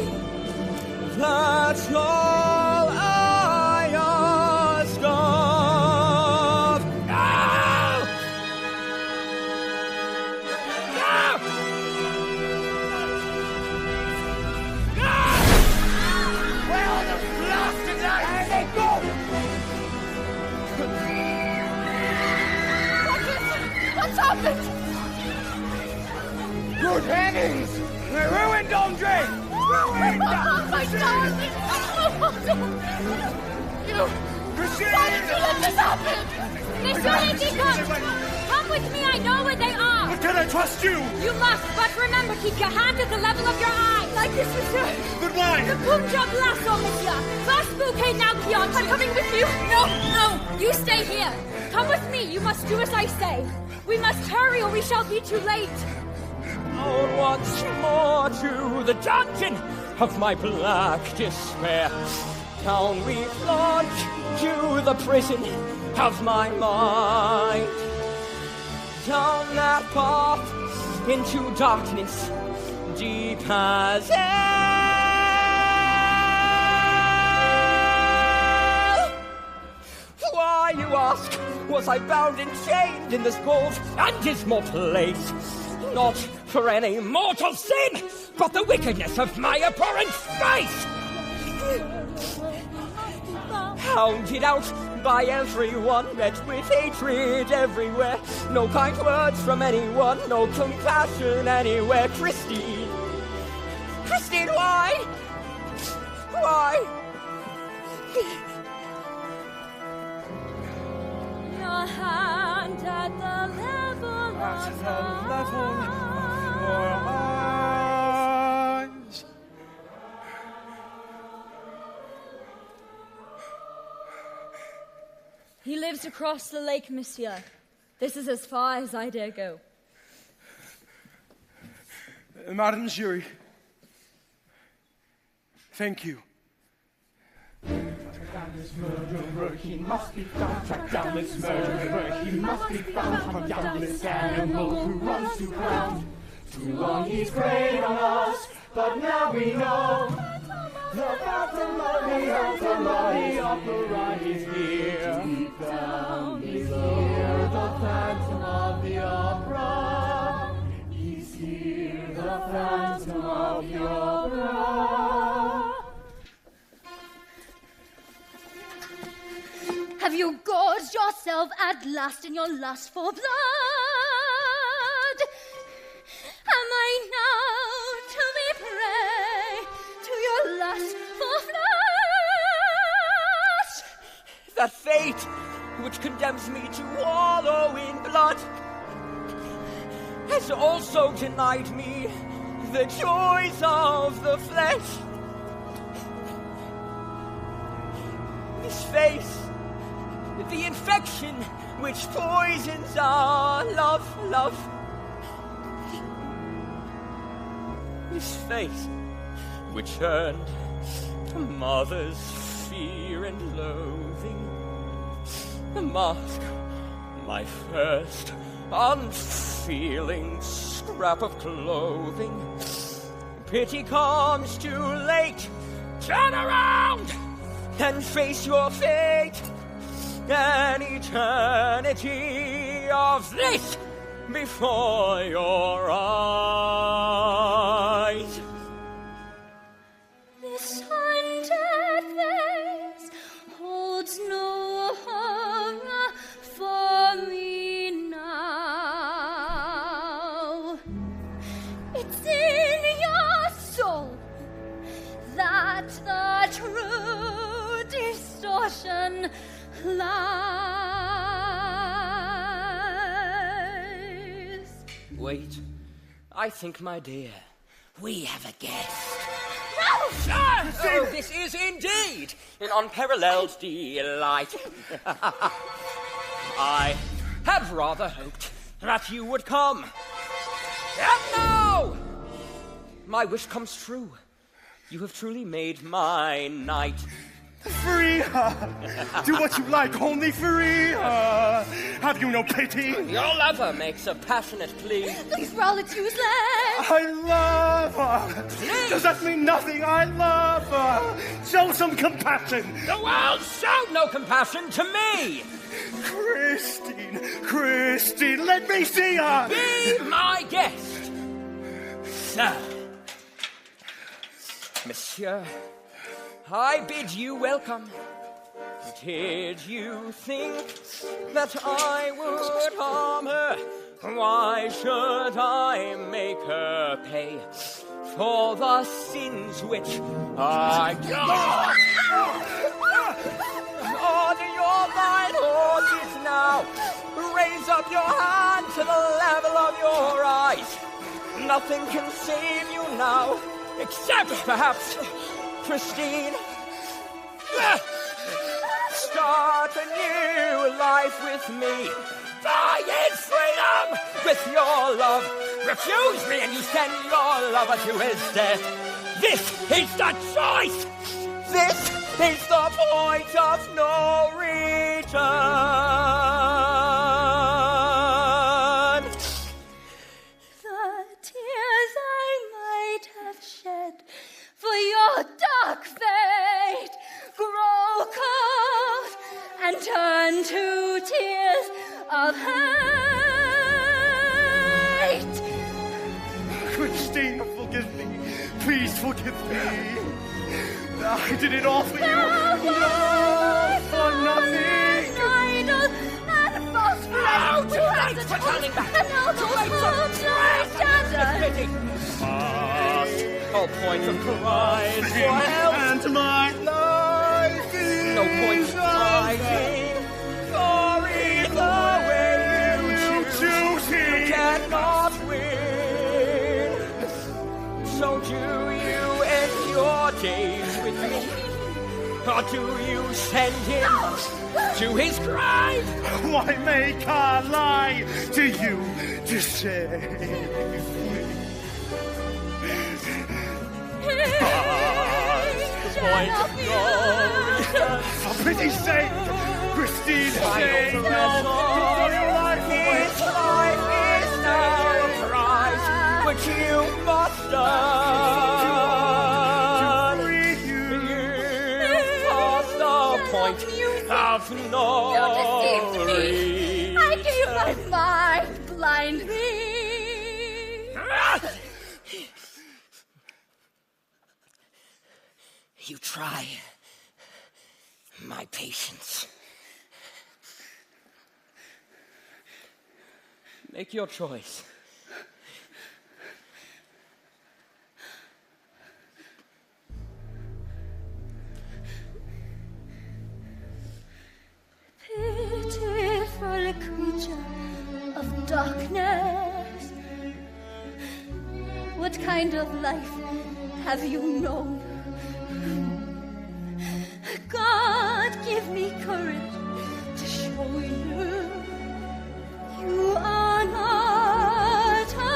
Speaker 13: that's all I ask of.
Speaker 9: Where are the bastards at? There they go!
Speaker 3: What's happened?
Speaker 9: Good heavens! We're ruined, Andre! Ruined!
Speaker 3: Oh, my darling! You...
Speaker 9: Christine!
Speaker 3: Why did you let this happen?
Speaker 10: Monsieur Leticot! Come with me, I know where they are!
Speaker 2: But can I trust you?
Speaker 10: You must, but remember, keep your hand at the level of your eye!
Speaker 3: Like this, monsieur!
Speaker 2: But why?
Speaker 10: Punjab lasso, monsieur. First bouquet now beyond. I'm coming with you. No, you stay here. Come with me. You must do as I say. We must hurry or we shall be too late.
Speaker 13: On once more to the dungeon of my black despair. Down we plunge to the prison of my mind. Down that path into darkness deep as hell. Why, you ask, was I bound and chained in this cold and dismal place? Not for any mortal sin, but the wickedness of my abhorrent face. Hounded out by everyone, met with hatred everywhere. No kind words from anyone, no compassion anywhere. Christine, why?
Speaker 10: Your hand at the level of
Speaker 2: your eyes.
Speaker 10: He lives across the lake, monsieur. This is as far as I dare go.
Speaker 2: Madame Giry, thank you.
Speaker 16: Down this murderer, he must be found. Track down this murderer, he must be found. Hunt down this animal who runs to ground. Too long he's preyed on us, but now we know the Phantom of the Opera is here. Deep down he's here, the Phantom of the Opera. He's here, the Phantom of the Opera.
Speaker 11: Have you gorged yourself at last in your lust for blood? Am I now to be prey to your lust for flesh?
Speaker 13: The fate which condemns me to wallow in blood has also denied me the joys of the flesh. This face, the infection which poisons our love. This face which earned a mother's fear and loathing. The mask, my first unfeeling scrap of clothing. Pity comes too late. Turn around and face your fate. An eternity of this before your eyes.
Speaker 11: This hunted face holds no horror for me now. It's in your soul that the true distortion lies.
Speaker 13: Wait, I think, my dear, we have a guest.
Speaker 11: No!
Speaker 13: Oh, this is indeed an unparalleled delight. I had rather hoped that you would come. And now, my wish comes true. You have truly made my night.
Speaker 2: Free her! Do what you like, only free her! Have you no pity?
Speaker 13: Your lover makes a passionate plea.
Speaker 11: Please, Raoul, it's useless.
Speaker 2: I love her!
Speaker 13: Please.
Speaker 2: Does that mean nothing? I love her! Show some compassion!
Speaker 13: The world showed no compassion to me!
Speaker 2: Christine, let me see her!
Speaker 13: Be my guest! Sir. Monsieur, I bid you welcome. Did you think that I would harm her? Why should I make her pay for the sins which I done? Order your thine horses now. Raise up your hand to the level of your eyes. Nothing can save you now, except perhaps Christine. Start a new life with me. Die in freedom with your love. Refuse me and you send your lover to his death. This is the choice. This is the point of no return.
Speaker 11: The tears I might have shed for your dark fate grow cold and turn to tears of hate.
Speaker 2: Christine, forgive me. Please forgive me. I did it all for you.
Speaker 11: No,
Speaker 2: for nothing.
Speaker 11: Idle and false friends.
Speaker 13: Too late for turning back. Too late for all points of crying for help.
Speaker 2: And my life is
Speaker 13: no point in fighting. For either way you choose, you cannot win. So do you end your days with me? Or do you send him to his grave?
Speaker 2: Why make a lie to you to save me? For pity's sake, Christine, say no.
Speaker 13: His life is now a prize which you must earn. You past the point of no
Speaker 11: I gave my mind blind me.
Speaker 13: You try my patience. Make your choice.
Speaker 11: Pitiful creature of darkness, what kind of life have you known? God, give me courage to show you you are not alone.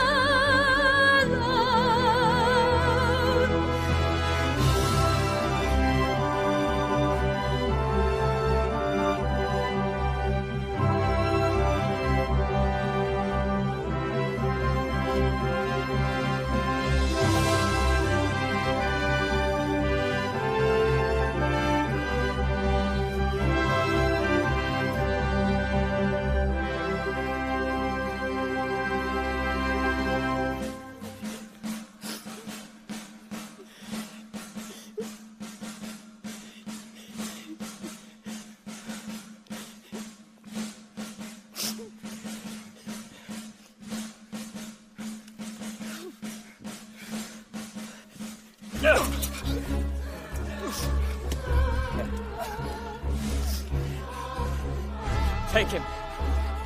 Speaker 13: Take him.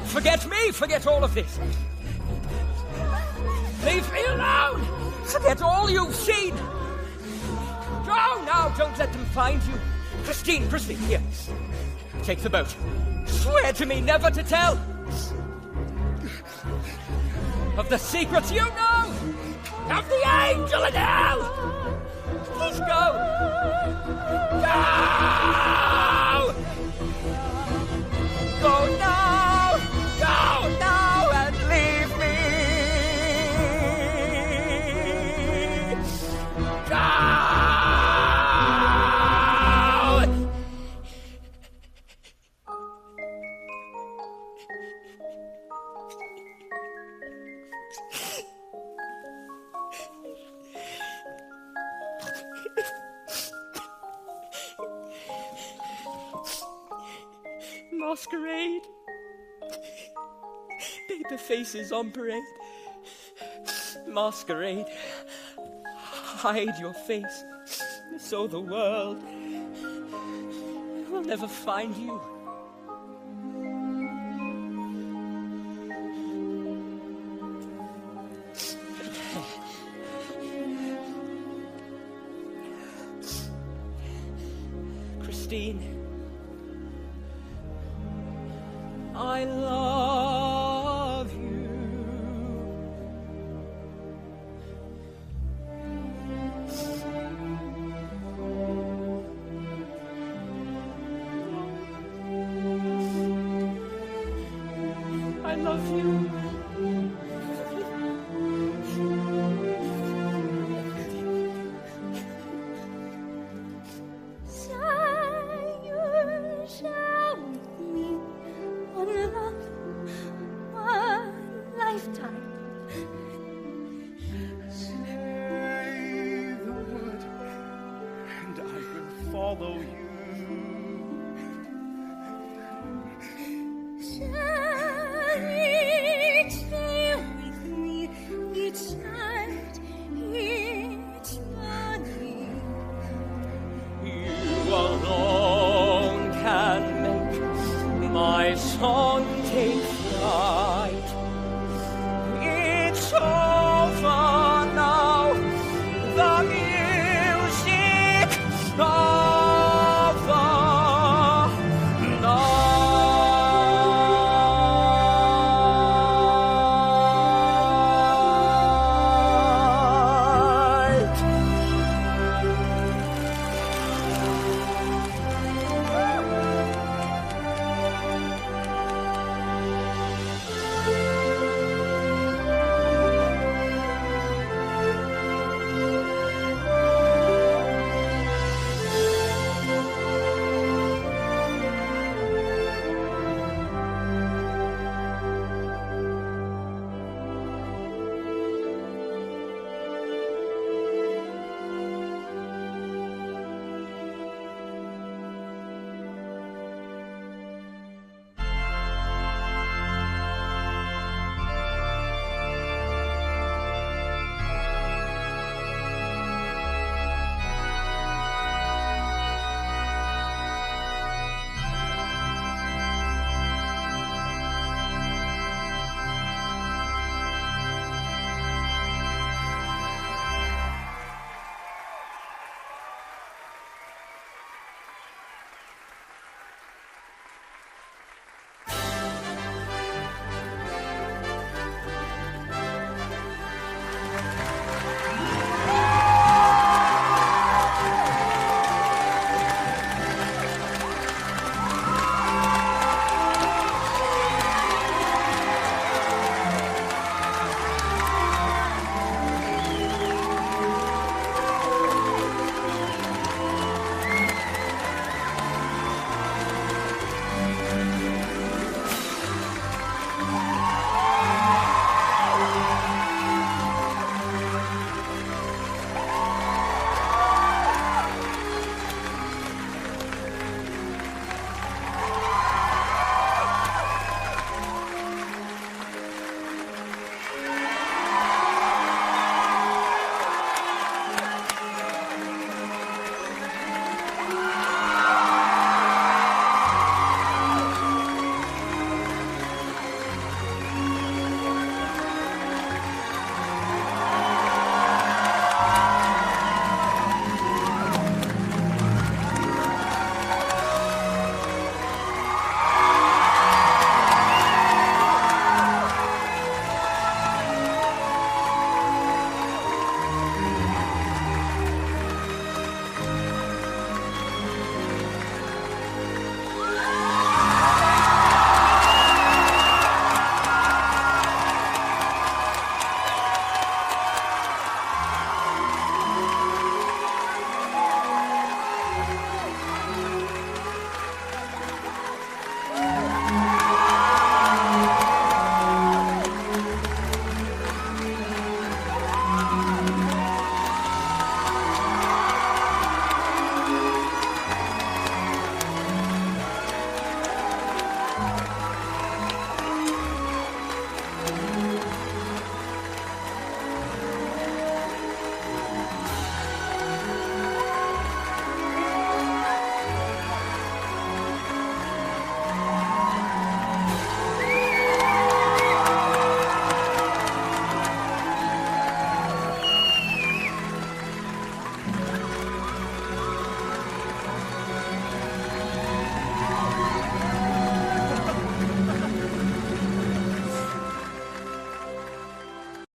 Speaker 13: Forget me. Forget all of this. Leave me alone. Forget all you've seen. Go now. Don't let them find you. Christine, here. Take the boat. Swear to me never to tell of the secrets you know. Of the angel in hell. Please go. Go! Go now! Go now and leave me! Go! Masquerade. Paper faces on parade. Masquerade. Hide your face so the world will never find you. Christine. I love you. I love you.
Speaker 11: Say you shall with me one love, one lifetime.
Speaker 2: Say the word, and I will follow you.